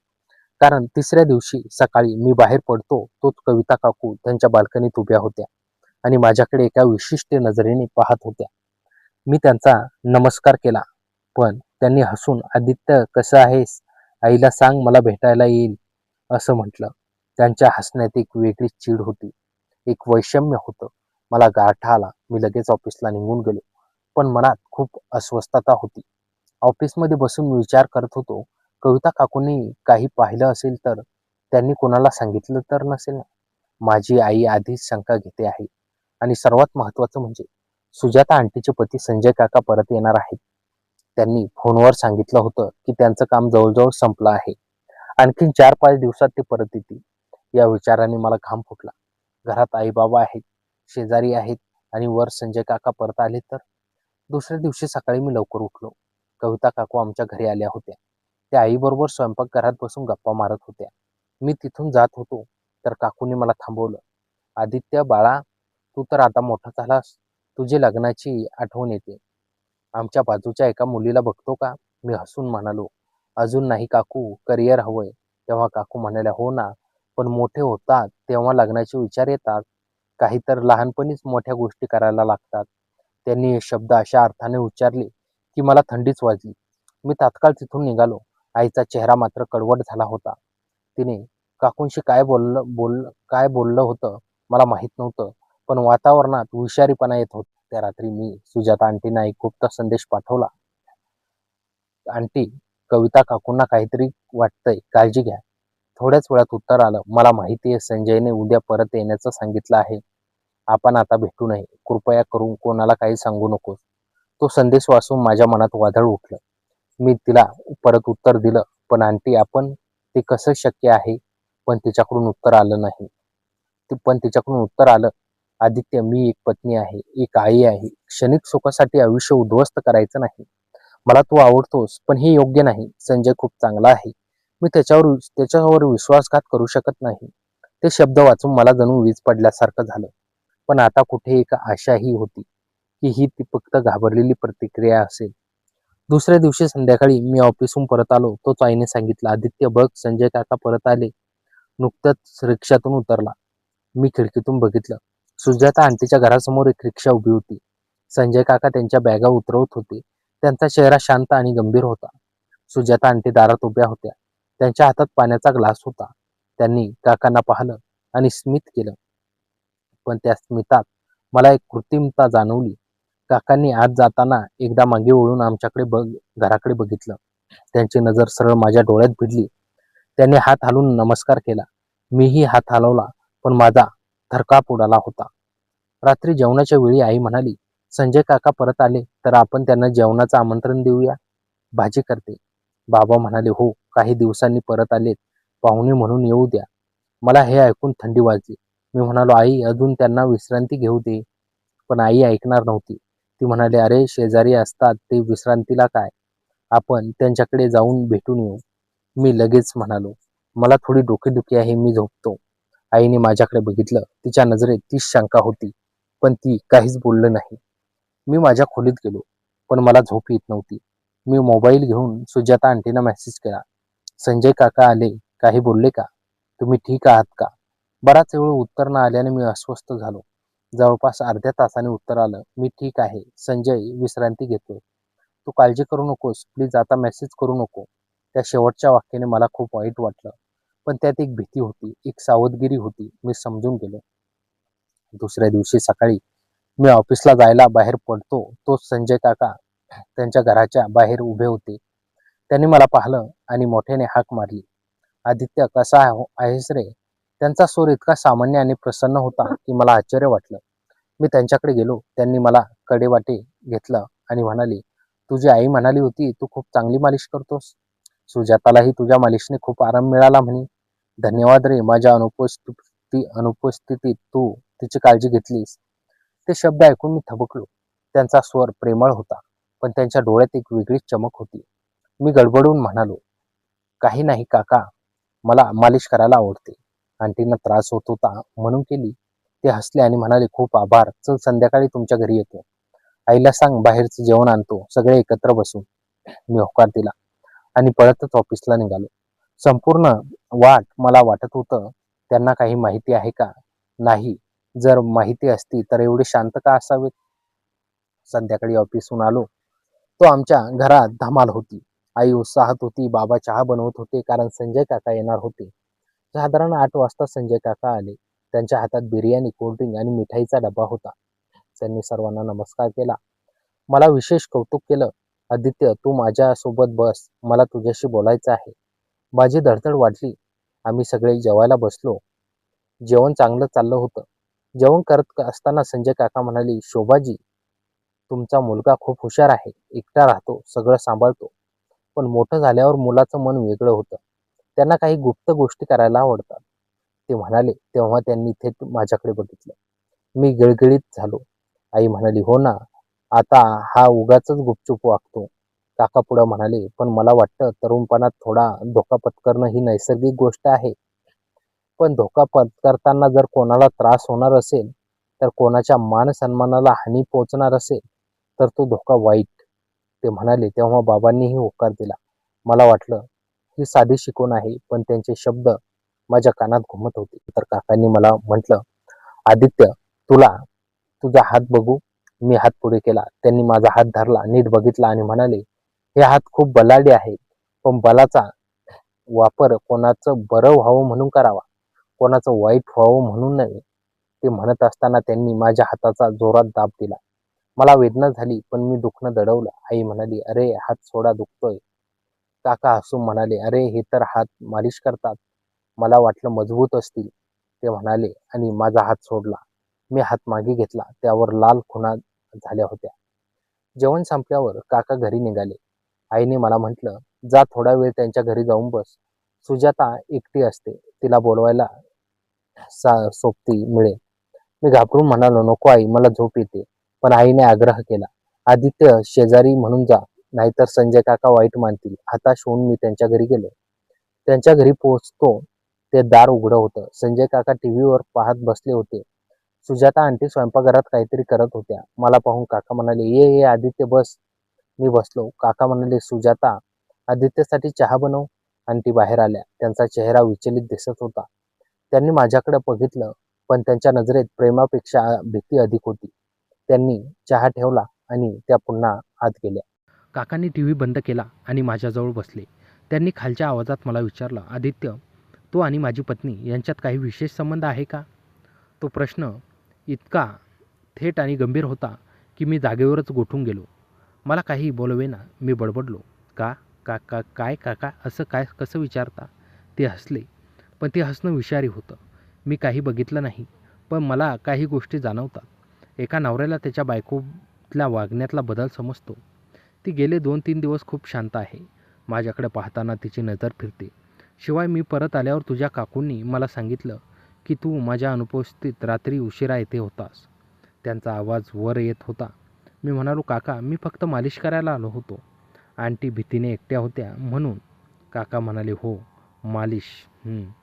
कारण तिसऱ्या दिवशी सकाळी मी बाहेर पडतो तोच कविता काकू त्यांच्या बाल्कनीत उभ्या होत्या आणि माझ्याकडे एका विशिष्ट नजरेने पाहत होत्या. मी त्यांचा नमस्कार केला, पण त्यांनी हसून, आदित्य कसं आहेस? आईला सांग मला भेटायला येईल, असं म्हटलं. त्यांच्या हसण्यात एक वेगळी चीड होती, एक वैषम्य होतं. मला गारठा आला. मी लगेच ऑफिसला निघून गेलो, पण मनात खूप अस्वस्थता होती. ऑफिसमध्ये बसून मी विचार करत होतो, कविता काकूंनी काही पाहिलं असेल तर त्यांनी कोणाला सांगितलं तर नसेल ना? माझी आई आधीच शंका घेते आहे. आणि सर्वात महत्त्वाचं म्हणजे सुजाता आंटीचे पती संजय काका परत येणार आहेत. त्यांनी फोनवर सांगितलं होतं की त्यांचं काम जवळजवळ संपलं आहे. आणखीन 4-5 दिवसात ते परत येतील. या विचाराने मला घाम फुटला. घरात आई बाबा आहेत, शेजारी आहेत आणि वर संजय काका परत आले तर? दुसऱ्या दिवशी सकाळी मी लवकर उठलो. कविता काकू आमच्या घरी आल्या होत्या. त्या आईबरोबर स्वयंपाकघरात बसून गप्पा मारत होत्या. मी तिथून जात होतो तर काकूने मला थांबवलं. आदित्य बाळा, तू तर आता मोठा झालास. तुझी लग्नाची आठवण येते. आमच्या बाजूच्या एका मुलीला बघतो का? मी हसून म्हणालो, अजून नाही काकू, करिअर हवंय. तेव्हा काकू म्हणाल्या, हो ना, पण मोठे होतात तेव्हा लग्नाचे विचार येतात. काही तर लहानपणीच मोठ्या गोष्टी करायला लागतात. त्यांनी हे शब्द अशा अर्थाने उच्चारले की मला थंडीच वाजली. मी तात्काळ तिथून निघालो. आईचा चेहरा मात्र कडवट झाला होता. तिने काकूंशी काय बोललं होतं मला माहित नव्हतं, पण वातावरणात विषारीपणा येत होता. त्या रात्री मी सुजाता आंटींना एक गुप्त संदेश पाठवला. आंटी, कविता काकूंना काहीतरी वाटतंय, काळजी घ्या. थोड्याच वेळात उत्तर आलं, मला माहिती आहे संजयने उद्या परत येण्याचं सांगितलं आहे. आपण आता भेटू नये. कृपया करून कोणाला काही सांगू नकोस. तो संदेश वाचून माझ्या मनात वादळ उठलं. मी तिला परत उत्तर दिलं, पण आंटी आपण ते कसं शक्य आहे? पण तिच्याकडून उत्तर आलं नाही. पण तिच्याकडून उत्तर आलं, आदित्य, मी एक पत्नी आहे, एक आई आहे. क्षणिक सुखासाठी आयुष्य उद्ध्वस्त करायचं नाही. मला तू आवडतोस, पण हे योग्य नाही. संजय खूप चांगला आहे. मी त्याच्यावर विश्वासघात करू शकत नाही. ते शब्द वाचून मला जणू वीज पडल्यासारखं झालं. पण आता कुठे एक आशाही होती की ही ती फक्त घाबरलेली प्रतिक्रिया असेल. दुसऱ्या दिवशी संध्याकाळी मी ऑफिसहून परत आलो. तोच आईने सांगितलं, आदित्य बघ, संजय काका परत आले. नुकतंच रिक्षातून उतरला. मी खिडकीतून बघितलं. सुजाता आंटीच्या घरासमोर एक रिक्षा उभी होती. संजय काका त्यांच्या बॅगा उतरवत होते. त्यांचा चेहरा शांत आणि गंभीर होता. सुजाता आंटी दारात उभ्या होत्या. त्यांच्या हातात पाण्याचा ग्लास होता. त्यांनी काकांना पाहिलं आणि स्मित केलं. पण त्या स्मितात मला एक कृत्रिमता जाणवली. काकांनी आत जाताना एकदा मागे वळून घराकडे बघितलं. त्यांची नजर सरळ माझ्या डोळ्यात भिडली. त्यांनी हात हलवून नमस्कार केला. मीही हात हलवला, पण माझा थरकाप उडाला होता. रात्री जेवणाच्या वेळी आई म्हणाली, संजय काका परत आले तर आपण त्यांना जेवणाचं आमंत्रण देऊया. भाजी करते. बाबा म्हणाले, हो, काही दिवसांनी परत आलेत, पाहुणे म्हणून येऊ द्या. मला हे ऐकून थंडी वाजली. मी म्हणालो, आई, अजून त्यांना विश्रांती घेऊ दे. पण आई ऐकणार नव्हती. ती म्हणाली, अरे, शेजारी असतात ते विश्रांतीला काय? आपण त्यांच्याकडे जाऊन भेटून येऊ. मी लगेच म्हणालो, मला थोडी डोकेदुखी आहे, मी झोपतो. आईने माझ्याकडे बघितलं. तिच्या नजरेत तीच शंका होती, पण ती काहीच बोललं नाही. मी माझ्या खोलीत गेलो, पण मला झोप येत नव्हती. मी मोबाईल घेऊन सुजाता आंटींना मेसेज केला, संजय काका आले, काही बोलले का? तुम्ही ठीक आहात का? बराच वेळ उत्तर न आल्याने मी अस्वस्थ झालो. जवळपास अर्ध्या तासाने उत्तर आलं, मी ठीक आहे, संजय विश्रांती घेतोय. तू काळजी करू नकोस, प्लीज आता मेसेज करू नको. त्या शेवटच्या वाक्याने मला खूप वाईट वाटलं, पण त्यात एक भीती होती, एक सावधगिरी होती. मी समजून गेलो. दुसऱ्या दिवशी सकाळी मी ऑफिसला जायला बाहेर पडतो, तोच संजय काका त्यांच्या घराच्या बाहेर उभे होते. त्यांनी मला पाहिलं आणि मोठ्याने हाक मारली. आदित्य, कसा आहेस रे? त्यांचा सूर इतका सामान्य आणि प्रसन्न होता की मला आश्चर्य वाटलं. मी त्यांच्याकडे गेलो. त्यांनी मला कडेवाटे घेतलं आणि म्हणाले, तुझी आई म्हणाली होती तू खूप चांगली मालिश करतोस. सुजातालाही तुझ्या मालिशने खूप आराम मिळाला म्हणे. धन्यवाद रे, माझ्या अनुपस्थितीत तू तिची काळजी घेतलीस. ते शब्द ऐकून मी थबकलो. त्यांचा स्वर प्रेमळ होता, पण त्यांच्या डोळ्यात एक वेगळीच चमक होती. मी गडबडून म्हणालो, काही नाही काका, मला मालिश करायला आवडते. आंटींना त्रास होत होता म्हणून केली. ते हसले आणि म्हणाले, खूप आभार. चल, संध्याकाळी तुमच्या घरी येतो. आईला सांग बाहेरचं जेवण आणतो, सगळे एकत्र बसू. मी होकार दिला आणि पळतच ऑफिसला निघालो. संपूर्ण वाट मला वाटत होतं, त्यांना काही माहिती आहे का? नाही. जर माहिती असती तर एवढे शांत का असावेत? संध्याकाळी ऑफिसहून आलो तो आमच्या घरात धमाल होती. आई उत्साहात होती. बाबा चहा बनवत होते कारण संजय काका येणार होते. साधारण 8 वाजता संजय काका आले. त्यांच्या हातात बिर्याणी, कोल्ड्रिंक आणि मिठाईचा डबा होता. त्यांनी सर्वांना नमस्कार केला. मला विशेष कौतुक केलं. आदित्य, तू माझ्यासोबत बस, मला तुझ्याशी बोलायचं आहे. माझी धडधड वाढली. आम्ही सगळे जेवायला बसलो. जेवण चांगलं चाललं होतं. जेवण करत असताना संजय काका म्हणाले, शोभाजी, तुमचा मुलगा खूप हुशार आहे. एकटा राहतो, सगळं सांभाळतो. पण मोठं झाल्यावर मुलाचं मन वेगळं होतं. त्यांना काही गुप्त गोष्टी करायला आवडतात. ते म्हणाले तेव्हा त्यांनी थेट माझ्याकडे बघितलं. मी गिळगिळीत झालो. आई म्हणाली, हो ना, आता हा उगाचच गुपचूप वागतो. काका पुढे म्हणाले, पण मला वाटतं तरुणपणात थोडा धोका पत्करणं ही नैसर्गिक गोष्ट आहे. पण धोका पत्करताना जर कोणाला त्रास होणार असेल, तर कोणाच्या मान सन्मानाला हानी पोहोचणार असेल, तर तो धोका वाईट. ते म्हणाले तेव्हा बाबांनीही होकार दिला. मला वाटलं ही साधी शिकवण आहे, पण त्यांचे शब्द माझ्या कानात घुमत होते. तर काकांनी मला म्हटलं, आदित्य, तुला तुझा हात बघू. मी हात पुढे केला. त्यांनी माझा हात धरला, नीट बघितला आणि म्हणाले, हे हात खूप बलाढ्य आहेत, पण बलाचा वापर कोणाचं बरं व्हावं म्हणून करावा, कोणाचं वाईट व्हावं म्हणून नव्हे. ते म्हणत असताना त्यांनी माझ्या हाताचा जोरात दाब दिला. मला वेदना झाली, पण मी दुखणं दडवलं. आई म्हणाली, अरे हात सोडा, दुखतोय. काका हसून म्हणाले, अरे हे तर हात मालिश करतात, मला वाटलं मजबूत असतील. ते म्हणाले आणि माझा हात सोडला. मी हात मागे घेतला. त्यावर लाल खुणा झाल्या होत्या. जेवण संपल्यावर काका घरी निघाले. आईने मला म्हटलं, जा, थोडा वेळ त्यांच्या घरी जाऊन बस. सुजाता एकटी असते, तिला बोलवायला सोबती मिळेल. मी घाबरून म्हणालो, नको आई, मला झोप येते. पण आईने आग्रह केला, आदित्य, शेजारी म्हणून जा, नाहीतर संजय काका वाईट मानतील. हताश होऊन मी त्यांच्या घरी गेलो. त्यांच्या घरी पोहोचतो ते दार उघडं होतं. संजय काका टीव्हीवर पाहत बसले होते. सुजाता आंटी स्वयंपाकघरात काहीतरी करत होत्या. मला पाहून काका म्हणाले, ये ये आदित्य, बस. मी बसलो. काका म्हणाले, सुजाता, आदित्यसाठी चहा बनव. आंटी बाहेर आल्या. त्यांचा चेहरा विचलित दिसत होता. त्यांनी माझ्याकडे बघितलं, पण त्यांच्या नजरेत प्रेमापेक्षा भीती अधिक होती. त्यांनी चहा ठेवला आणि त्या पुन्हा आत गेल्या. काकांनी टीव्ही बंद केला आणि माझ्याजवळ बसले. त्यांनी खालच्या आवाजात मला विचारलं, आदित्य, तू आणि माझी पत्नी यांच्यात काही विशेष संबंध आहे का? तो प्रश्न इतका थेट आणि गंभीर होता की मी जागेवरच गोठून गेलो. मला काही बोलवेना. मी बडबडलो, का काका, काय काका, असं काय कसं विचारता? ते हसले, पण ते हसणं विषारी होतं. मी काही बघितलं नाही, पण मला काही गोष्टी जाणवतात. एका नवऱ्याला त्याच्या बायकोतल्या वागण्यातला बदल समजतो. ती गेले 2-3 दिवस खूप शांत आहे. माझ्याकडे पाहताना तिची नजर फिरते. शिवाय मी परत आल्यावर तुझ्या काकूंनी मला सांगितलं की तू माझ्या अनुपस्थितीत रात्री उशिरा येथे होतास. त्यांचा आवाज वर येत होता. मी म्हणालो, काका, मी फक्त मालिश करायला आलो होतो. आंटी भीतीने एकट्या होत्या म्हणून. काका म्हणाले, हो, मालिश.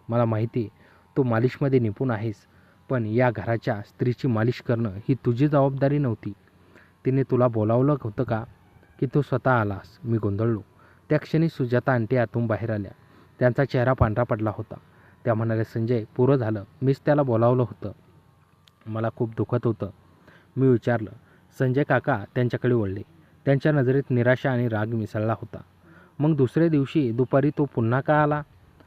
मला माहिती आहे, तू मालिशमध्ये निपुण आहेस, पण या घराच्या स्त्रीची मालिश करणं ही तुझी जबाबदारी नव्हती. तिने तुला बोलावलं होतं का, की तू स्वतः आलास? मी गोंधळलो. त्या क्षणी सुजाता आंटी आतून बाहेर आल्या. त्यांचा चेहरा पांढरा पडला होता. त्या म्हणाल्या, संजय, पुरं झालं, मीच त्याला बोलावलं होतं. मला खूप दुखत होतं. मी विचारलं. संजय काका त्यांच्याकडे वळले. त्यांच्या नजरेत निराशा आणि राग मिसळला होता. मग दुसऱ्या दिवशी दुपारी तो पुन्हा का आला?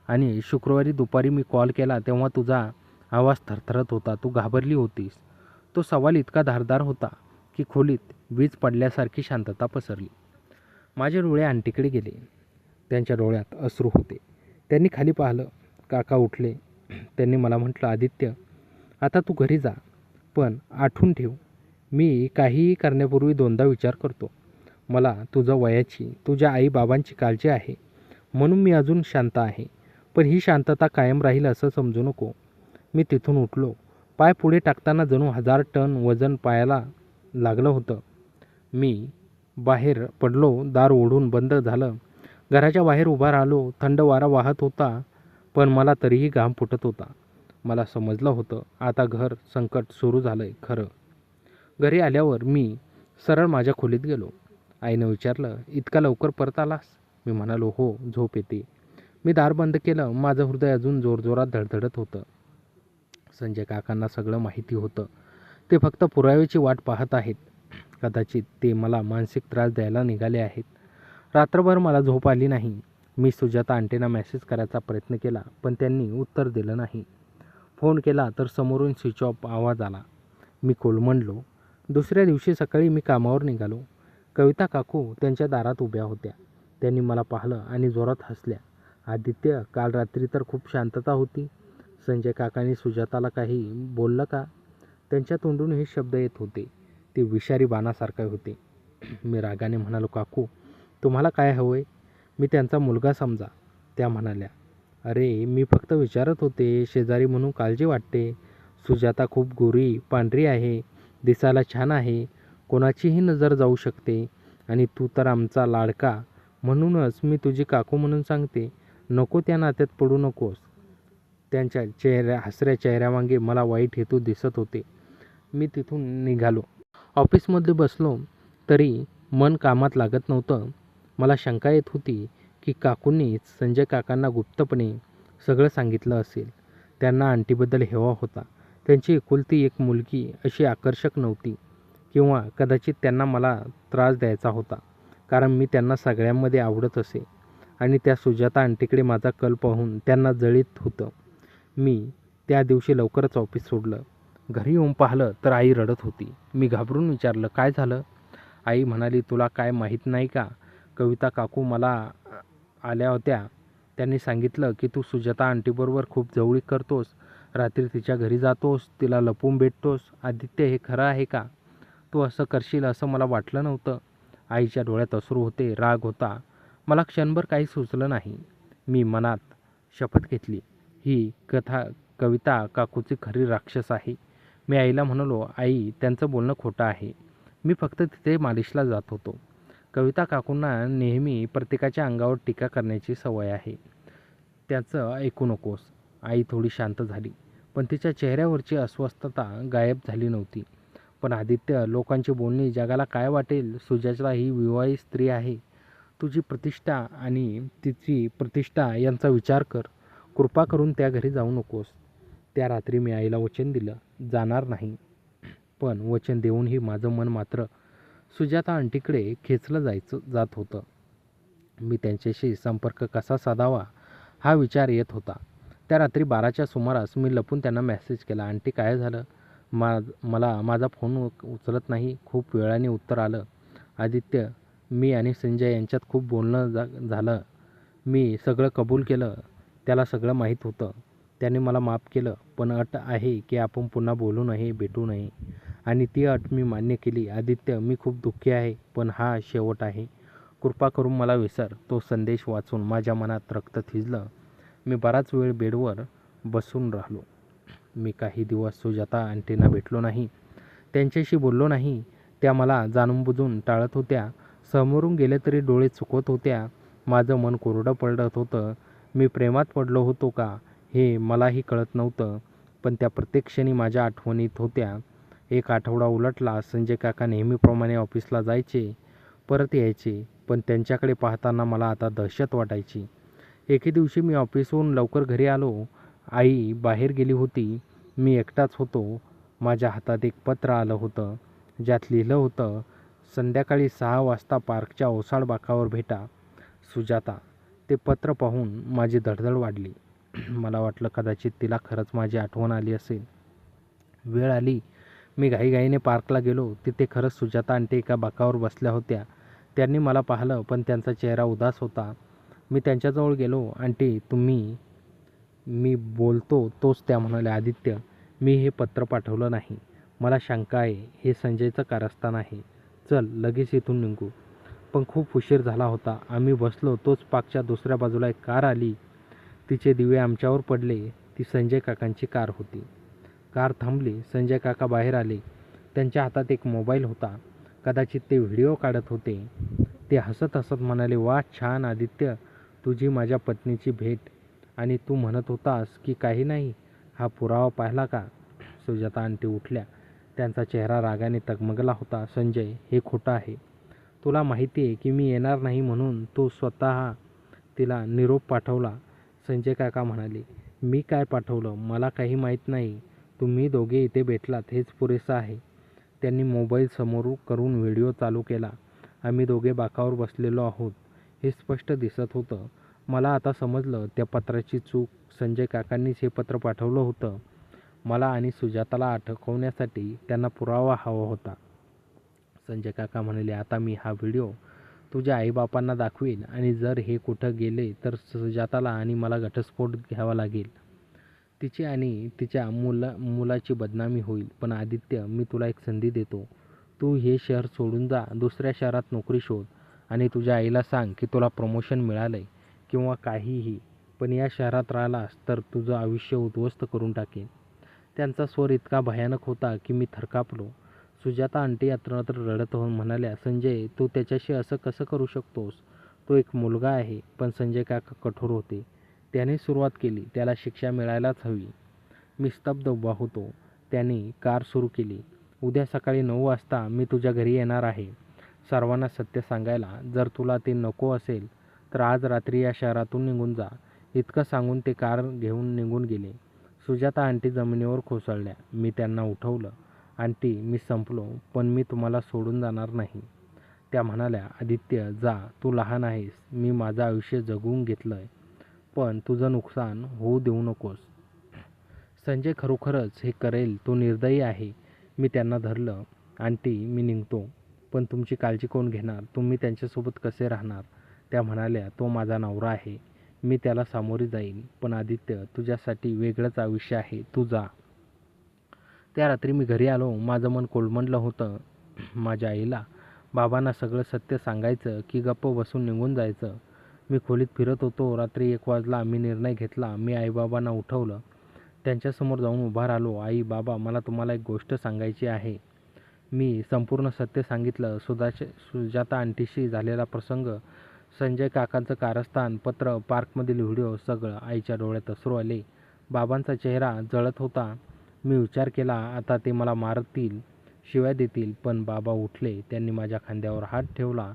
आणि शुक्रवारी दुपारी मी कॉल केला तेव्हा तुझा आवाज थरथरत होता. तू घाबरली होतीस. तो सवाल इतका धारदार होता की खोलीत वीज पडल्यासारखी शांतता पसरली. माझे डोळे आंटीकडे गेले. त्यांच्या डोळ्यात अश्रू होते. त्यांनी खाली पाहिलं. काका उठले. त्यांनी मला म्हटलं, आदित्य, आता तू घरी जा. पण आठवून ठेव, मी काहीही करण्यापूर्वी दोनदा विचार करतो. मला तुझ्या वयाची, तुझ्या आईबाबांची काळजी आहे म्हणून मी अजून शांत आहे. पण ही शांतता कायम राहील असं समजू नको. मी तिथून उठलो. पाय पुढे टाकताना जणू 1000 टन वजन पायाला लागलं होतं. मी बाहेर पडलो. दार ओढून बंद झालं. घराच्या बाहेर उभा राहिलो. थंड वारा वाहत होता, पण मला तरीही घाम फुटत होता. मला समजलं होतं आता घर संकट सुरू झालंय खरं. घरी आल्यावर मी सरळ माझ्या खोलीत गेलो. आईनं विचारलं, इतका लवकर परत आलास? मी म्हणालो, हो, झोप येते. मी दार बंद केलं. माझं हृदय अजून जोरजोरात धडधडत होतं. संजय काकांना सगळं माहिती होतं. ते फक्त पुराव्याची वाट पाहत आहेत. कदाचित ते मला मानसिक त्रास द्यायला निघाले आहेत. रात्रभर मला झोप आली नाही. मी सुजाता आंटींना मेसेज करायचा प्रयत्न केला, पण त्यांनी उत्तर दिलं नाही. फोन केला तर समोरून स्विच ऑफ आवाज आला. मी कोलमडलो. दुसऱ्या दिवशी सकाळी मी कामावर निघालो. कविता काकू त्यांच्या दारात उभ्या होत्या. त्यांनी मला पाहिलं आणि जोरात हसल्या. आदित्य, काल रात्री तर खूप शांतता होती. संजय काकांनी सुजाताला काही बोललं का? त्यांच्या तोंडून हे शब्द येत होते. ते विषारी बाणासारखे होते. मी रागाने म्हणालो, काकू, तुम्हाला काय हवंय? मी त्यांचा मुलगा समजा. त्या म्हणाल्या, अरे, मी फक्त विचारत होते. शेजारी म्हणून काळजी वाटते. सुजाता खूप गोरी पांढरी आहे, दिसायला छान आहे, कोणाचीही नजर जाऊ शकते. आणि तू तर आमचा लाडका. म्हणूनच मी तुझी काकू म्हणून सांगते, नको त्या नात्यात पडू नकोस. त्यांच्या हसऱ्या चेहऱ्यामागे मला वाईट हेतू दिसत होते. मी तिथून निघालो. ऑफिसमध्ये बसलो तरी मन कामात लागत नव्हतं. मला शंका येत होती की काकूंनीच संजय काकांना गुप्तपणे सगळं सांगितलं असेल. त्यांना आंटीबद्दल हेवा होता. त्यांची एकुलती एक मुलगी अशी आकर्षक नव्हती. किंवा कदाचित त्यांना मला त्रास द्यायचा होता, कारण मी त्यांना सगळ्यांमध्ये आवडत असे. आणि त्या सुजाता आंटीकडे माझा कल पाहून त्यांना जळीत होतं. मी त्या दिवशी लवकरच ऑफिस सोडलं. घरी येऊन पाहिलं तर आई रडत होती. मी घाबरून विचारलं, काय झालं? आई म्हणाली, तुला काय माहीत नाही का? कविता काकू मला आल्या होत्या. त्यांनी सांगितलं की तू सुजाता आंटीबरोबर खूप जवळीक करतोस, रात्री तिच्या घरी जातोस, तिला लपून भेटतोस. आदित्य, हे खरं आहे का? तू असं करशील असं मला वाटलं नव्हतं. आईच्या डोळ्यात अश्रू होते, राग होता. मला क्षणभर काही सुचलं नाही. मी मनात शपथ घेतली, ही कविता काकूची खरी राक्षस आहे. मी आईला म्हणालो, आई, त्यांचं बोलणं खोटं आहे. मी फक्त तिथे मालिशला जात होतो. कविता काकूंना नेहमी प्रत्येकाच्या अंगावर टीका करण्याची सवय आहे. त्याचं ऐकू नकोस. आई थोडी शांत झाली, पण तिच्या चेहऱ्यावरची अस्वस्थता गायब झाली नव्हती. पण आदित्य, लोकांची बोलणी जगाला काय वाटेल? सुजाता ही विवाहित स्त्री आहे. तुझी प्रतिष्ठा आणि तिची प्रतिष्ठा यांचा विचार कर. कृपा करून त्या घरी जाऊ नकोस. त्या रात्री मी आईला वचन दिलं, जाणार नाही. पण वचन देऊनही माझं मन मात्र सुजाता आंटीकडे खेचलं जात होतं. मी त्यांच्याशी संपर्क कसा साधावा हा विचार येत होता. त्या रात्री 12च्या सुमारास मी लपून त्यांना मेसेज केला, आंटी, काय झालं? मला माझा फोन उचलत नाही. खूप वेळाने उत्तर आलं, आदित्य, मी आणि संजय यांच्यात खूप बोलणं झालं. मी सगळं कबूल केलं. त्याला सगळं माहीत होतं. त्याने मला माफ केलं. पण अट आहे की आपण पुन्हा बोलू नये, भेटू नये. आणि ती अट मी मान्य केली. आदित्य, मी खूप दुःखी आहे, पण हा शेवट आहे. कृपा करून मला विसर. तो संदेश वाचून माझ्या मनात रक्त थिजलं. मी बराच वेळ बेडवर बसून राहिलो. मी काही दिवस सुजाता आंटींना भेटलो नाही. त्यांच्याशी बोललो नाही. त्या मला जाणूनबुजून टाळत होत्या. समोरून गेले तरी डोळे चुकवत होत्या. माझं मन कोरडं पडत होतं. मी प्रेमात पडलो होतो का हे मलाही कळत नव्हतं. पण त्या प्रत्येक क्षणी माझ्या आठवणीत होत्या. एक आठवडा उलटला. संजय काका नेहमीप्रमाणे ऑफिसला जायचे, परत यायचे. पण त्यांच्याकडे पाहताना मला आता दहशत वाटायची. एके दिवशी मी ऑफिसहून लवकर घरी आलो. आई बाहेर गेली होती. मी एकटाच होतो. माझ्या हातात एक पत्र आलं होतं, ज्यात लिहिलं होतं, संध्याकाळी 6 वाजता पार्कच्या ओसाड बाकावर भेटा. सुजाता. ते पत्र पाहून माझी धडधड वाढली. मला वाटलं कदाचित तिला खरंच माझी आठवण आली असेल. वेळ आली. मी घाईघाईने पार्कला गेलो. तिथे खरंच सुजाता आंटी एका बाकावर बसल्या होत्या. त्यांनी मला पाहिलं, पण त्यांचा चेहरा उदास होता. मी त्यांच्याजवळ गेलो. आंटी, तुम्ही? मी बोलतो तोच त्या म्हणाल्या, आदित्य, मी हे पत्र पाठवलं नाही. मला शंका आहे, हे संजयचं कारस्थान आहे. चल, लगेच इथून निघू. पण खूप उशीर झाला होता. आम्ही बसलो तोच पार्कच्या दुसऱ्या बाजूला एक कार आली. तिचे दिवे आमच्यावर पडले. ती संजय काकांची कार होती. कार थांबली. संजय काका बाहेर आले. त्यांच्या हातात एक मोबाईल होता. कदाचित ते व्हिडिओ काढत होते. ते हसत हसत म्हणाले, वा, छान आदित्य, तुझी माझ्या पत्नीची भेट. आणि तू म्हणत होतास की काही नाही. हा पुरावा पाहिला का? सुजाता आंटी उठल्या. त्यांचा चेहरा रागाने तगमगला होता. संजय, हे खोटं आहे. तुला माहिती आहे की मी येणार नाही म्हणून तू स्वतः तिला निरोप पाठवला. संजय काका म्हणाले, मी काय पाठवलं? मला काही माहीत नाही. तुम्ही दोघे इथे भेटलात हेच पुरेसं आहे. त्यांनी मोबाईल समोर करून व्हिडिओ चालू केला. आम्ही दोघे बाकावर बसलेलो आहोत हे स्पष्ट दिसत होतं. मला आता समजलं, त्या पत्राची चूक. संजय काकांनीच हे पत्र पाठवलं होतं. मला आणि सुजाताला अटकवण्यासाठी त्यांना पुरावा हवा होता. संजय काका म्हणाले, आता मी हा व्हिडिओ तुझ्या आईबापांना दाखवीन आणि जर हे कुठं गेले तर सुजाताला आणि मला घटस्फोट घ्यावा लागेल. तिची आणि तिच्या मुलाची बदनामी होईल. पण आदित्य, मी तुला एक संधी देतो. तू हे शहर सोडून जा, दुसऱ्या शहरात नोकरी शोध आणि तुझ्या आईला सांग की तुला प्रमोशन मिळालंय किंवा काहीही, पण या शहरात राहिलास तर तुझं आयुष्य उद्ध्वस्त करून टाकेन. त्यांचा स्वर इतका भयानक होता की मी थरकापलो. सुजाता आंटी अतरत्र रडत म्हणाल्या, संजय, तू त्याच्याशी असं कसं करू शकतोस? तो एक मुलगा आहे. पण संजय काका कठोर होते. त्याने सुरुवात केली, त्याला शिक्षा मिळायलाच हवी. मी स्तब्ध उभा होतो. त्याने कार सुरू केली. उद्या सकाळी 9 वाजता मी तुझ्या घरी येणार आहे, सर्वांना सत्य सांगायला. जर तुला ते नको असेल तर आज रात्री या शहरातून निघून जा. इतकं सांगून ते कार घेऊन निघून गेले. सुजाता आंटी जमिनीवर कोसळल्या. मी त्यांना उठवलं. आंटी, मी संपलो, पण मी तुम्हाला सोडून जाणार नाही. त्या म्हणाल्या, आदित्य, जा, तू लहान आहेस. मी माझं आयुष्य जगून घेतलंय, पण तुझं नुकसान होऊ देऊ नकोस. संजय खरोखरच हे करेल. तो निर्दयी आहे. मी त्यांना धरलं. आंटी, मी निघतो, पण तुमची काळजी कोण घेणार? तुम्ही त्यांच्यासोबत कसे राहणार? त्या म्हणाल्या, तो माझा नवरा आहे. मी त्याला सामोरी जाईन. पण आदित्य, तुझ्यासाठी वेगळंच आयुष्य आहे. तू जा. त्या रात्री मी घरी आलो. माझं मन कोलमडलं होतं. माझ्या आईला, बाबांना सगळं सत्य सांगायचं की गप्प बसून निघून जायचं? मी खोलीत फिरत होतो. रात्री 1 वाजला. मी निर्णय घेतला. मी आईबाबांना उठवलं. त्यांच्यासमोर जाऊन उभा राहिलो. आई, बाबा, मला तुम्हाला एक गोष्ट सांगायची आहे. मी संपूर्ण सत्य सांगितलं. सुजाता आंटीशी झालेला प्रसंग, संजय काकांचं कारस्थान, पत्र, पार्कमधील व्हिडिओ, सगळं. आईच्या डोळ्यात अश्रू आले. बाबांचा चेहरा जळत होता. मी विचार केला, आता ते मला मारतील, शिव्या देतील. पण बाबा उठले. त्यांनी माझ्या खांद्यावर हात ठेवला.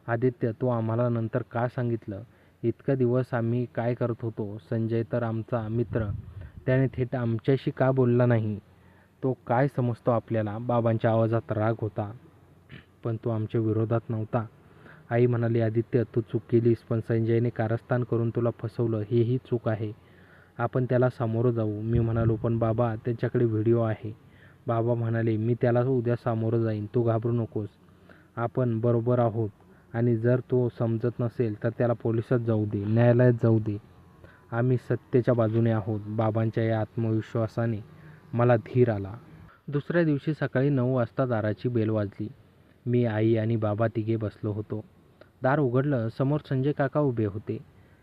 आदित्य, तू आम्हाला नंतर का सांगितलं? इतके दिवस आम्ही काय करत होतो? संजय तर आमचा मित्र. त्याने थेट आमच्याशी का बोलला नाही? तो काय समजतो आपल्याला? बाबांच्या आवाजात राग होता. पण तो आमच्या विरोधात नव्हता. आई म्हणाली, आदित्य, तू चूक केलीस, पण संजयने कारस्थान करून तुला फसवलं, हेही चूक आहे. आपण त्याला सामोरं जाऊ. मी म्हणालो, पण बाबा, त्याच्याकडे व्हिडिओ आहे. बाबा म्हणाले, मी त्याला उद्या सामोरं जाईन. तू घाबरू नकोस. आपण बरोबर आहोत. आणि जर तो समजत नसेल तर त्याला पोलिसात जाऊ दे, न्यायालयात जाऊ दे. आम्ही सत्तेच्या बाजूने आहोत. बाबांच्या या आत्मविश्वासाने मला धीर आला. दुसऱ्या दिवशी सकाळी 9 वाजता दाराची बेल वाजली. मी, आई आणि बाबा तिघे बसलो होतो. दार उघडलं. समोर संजय काका उभे होते.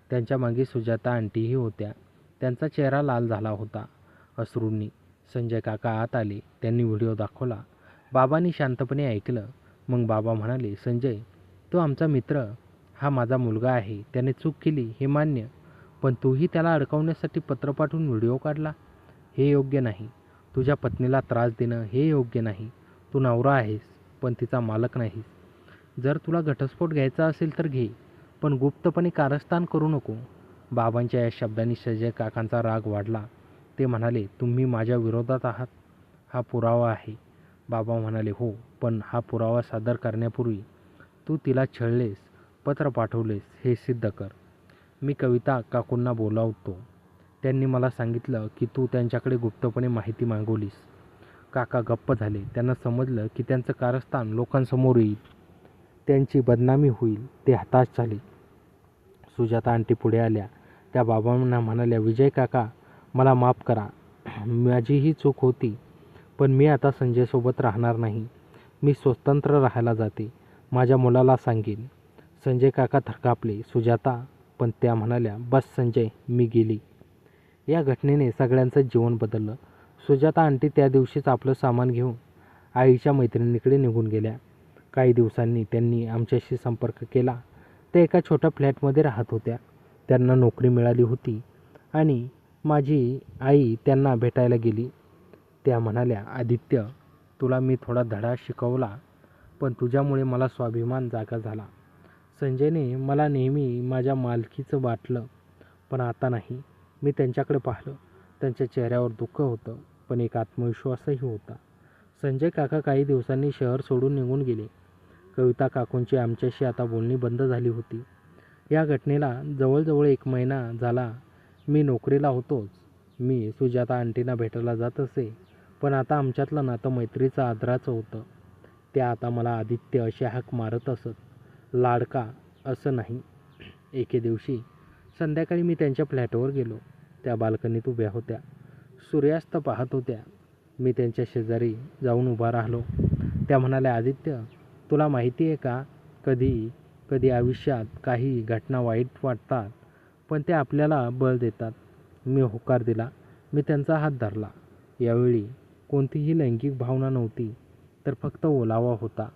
त्यांच्या मागे सुजाता आंटीही होत्या. त्यांचा चेहरा लाल झाला होता अश्रूंनी. संजय काका आत आले. त्यांनी व्हिडिओ दाखवला. बाबांनी शांतपणे ऐकलं. मग बाबा म्हणाले, संजय, तो आमचा मित्र. हा माझा मुलगा आहे. त्याने चूक केली हे मान्य. पण तूही त्याला अडकवण्यासाठी पत्र पाठवून व्हिडिओ काढला. हे योग्य नाही. तुझ्या पत्नीला त्रास देणं हे योग्य नाही. तू नवरा आहेस, पण तिचा मालक नाहीस. जर तुला घटस्फोट घ्यायचा असेल तर घे, पण गुप्तपणे कारस्थान करू नको. बाबांच्या या शब्दांनी संजय काकांचा राग वाढला. ते म्हणाले, तुम्ही माझ्या विरोधात आहात? हा पुरावा आहे. बाबा म्हणाले, हो, पण हा पुरावा सादर करण्यापूर्वी तू तिला छळलेस. पत्र पाठवलेस हे सिद्ध कर. मी कविता काकूंना बोलावतो. त्यांनी मला सांगितलं की तू त्यांच्याकडे गुप्तपणे माहिती मागवलीस. काका गप्प झाले. त्यांना समजलं की त्यांचं कारस्थान लोकांसमोर येईल, त्यांची बदनामी होईल. ते हताश झाले. सुजाता आंटी पुढे आल्या. त्या बाबांना म्हणाल्या, विजय काका, मला माफ करा. माझी ही चूक होती. पण मी आता संजयसोबत राहणार नाही. मी स्वतंत्र राहायला जाते. माझ्या मुलाला सांगेन. संजय काका थरकापले. सुजाता पण त्या म्हणाल्या, बस संजय, मी गेली. या घटनेने सगळ्यांचं जीवन बदललं. सुजाता आंटी त्या दिवशीच आपलं सामान घेऊन आईच्या मैत्रिणीकडे निघून गेल्या. काही दिवसांनी त्यांनी आमच्याशी संपर्क केला. त्या एका छोट्या फ्लॅटमध्ये राहत होत्या. त्यांना नोकरी मिळाली होती आणि माझी आई त्यांना भेटायला गेली. त्या म्हणाल्या, आदित्य, तुला मी थोडा धडा शिकवला, पण तुझ्यामुळे मला स्वाभिमान जागा झाला. संजयने मला नेहमी माझ्या मालकीचं वाटलं, पण आता नाही. मी त्यांच्याकडे पाहिलं. त्यांच्या चेहऱ्यावर दुःख होतं, पण एक आत्मविश्वासही होता. संजय काका काही दिवसांनी शहर सोडून निघून गेले. कविता काकूंची आमच्याशी आता बोलणी बंद झाली होती. या घटनेला जवळजवळ 1 महिना झाला. मी नोकरीला होतोच. मी सुजाता आंटींना भेटायला जात असे, पण आता आमच्यातलं नातं मैत्रीचं, आदराचं होतं. त्या आता मला आदित्य अशी हाक मारत असत, लाडका असं नाही. एके दिवशी संध्याकाळी मी त्यांच्या फ्लॅटवर गेलो. त्या बाल्कनीत उभ्या होत्या. सूर्यास्त पाहत होत्या. मी त्यांच्या शेजारी जाऊन उभा राहिलो. त्या म्हणाल्या, आदित्य, तुला माहिती आहे का, कधी कधी आयुष्यात काही घटना वाईट वाटतात, पण ते आपल्याला बळ देतात. मी होकार दिला. मी त्यांचा हात धरला. यावेळी कोणतीही लैंगिक भावना नव्हती, तर फक्त ओलावा होता,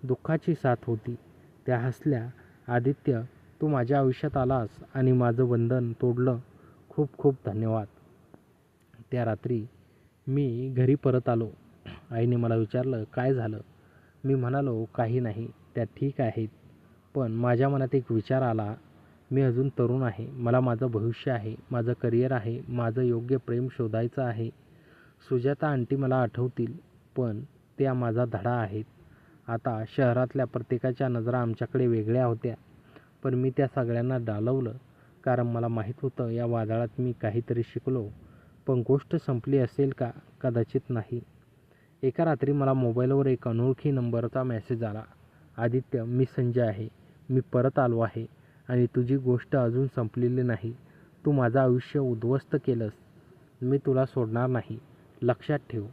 दुःखाची साथ होती. त्या हसल्या. आदित्य, तू माझ्या आयुष्यात आलास आणि माझं बंधन तोडलं. खूप खूप धन्यवाद. त्या रात्री मी घरी परत आलो. आईने मला विचारलं, काय झालं? मी म्हणालो, काही नाही, त्या ठीक आहेत. पण माझ्या मनात एक विचार आला. मी अजून तरुण आहे. मला माझं भविष्य आहे, माझं करिअर आहे, माझं योग्य प्रेम शोधायचं आहे. सुजाता आंटी मला आठवतील, पण त्या माझा धडा आहेत. आता शहरातल्या प्रत्येकाच्या नजरा आमच्याकडे वेगळ्या होत्या, पण मी त्या सगळ्यांना डावललं, कारण मला माहीत होतं या वादळात मी काहीतरी शिकलो. पण गोष्ट संपली असेल का? कदाचित नाही. एका रात्री मला मोबाईलवर एक अनोळखी नंबरचा मेसेज आला. आदित्य, मी संजय आहे. मी परत आलो आहे आणि तुझी गोष्ट अजून संपलेली नाही. तू माझं आयुष्य उद्ध्वस्त केलंस. मी तुला सोडणार नाही. लक्षात ठेव.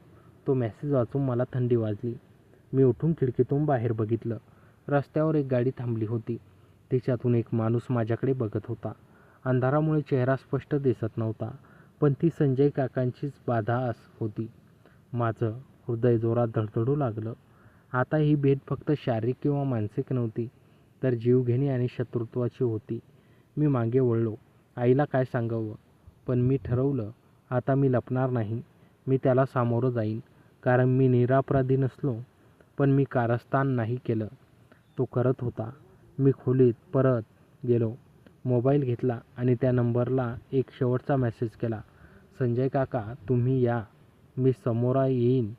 तो मेसेज वाचून मला थंडी वाजली. मी उठून खिडकीतून बाहेर बघितलं. रस्त्यावर एक गाडी थांबली होती. तिच्यातून एक माणूस माझ्याकडे बघत होता. अंधारामुळे चेहरा स्पष्ट दिसत नव्हता, पण ती संजय काकांचीच बाधा होती. माझं हृदय जोरात धडधडू लागलं. आता ही भेट फक्त शारीरिक किंवा मानसिक नव्हती, तर जीवघेणी आणि शत्रुत्वाची होती. मी मागे वळलो. आईला काय सांगावं? पण मी ठरवलं, आता मी लपणार नाही. मी त्याला सामोरं जाईन, कारण मी निरपराधी नसलो, पण मी कारस्थान नाही केलं. तो करत होता. मी खोलीत परत गेलो. मोबाईल घेतला आणि त्या नंबरला एक शेवटचा मेसेज केला. संजय काका, तुम्ही या. मी समोर येईन,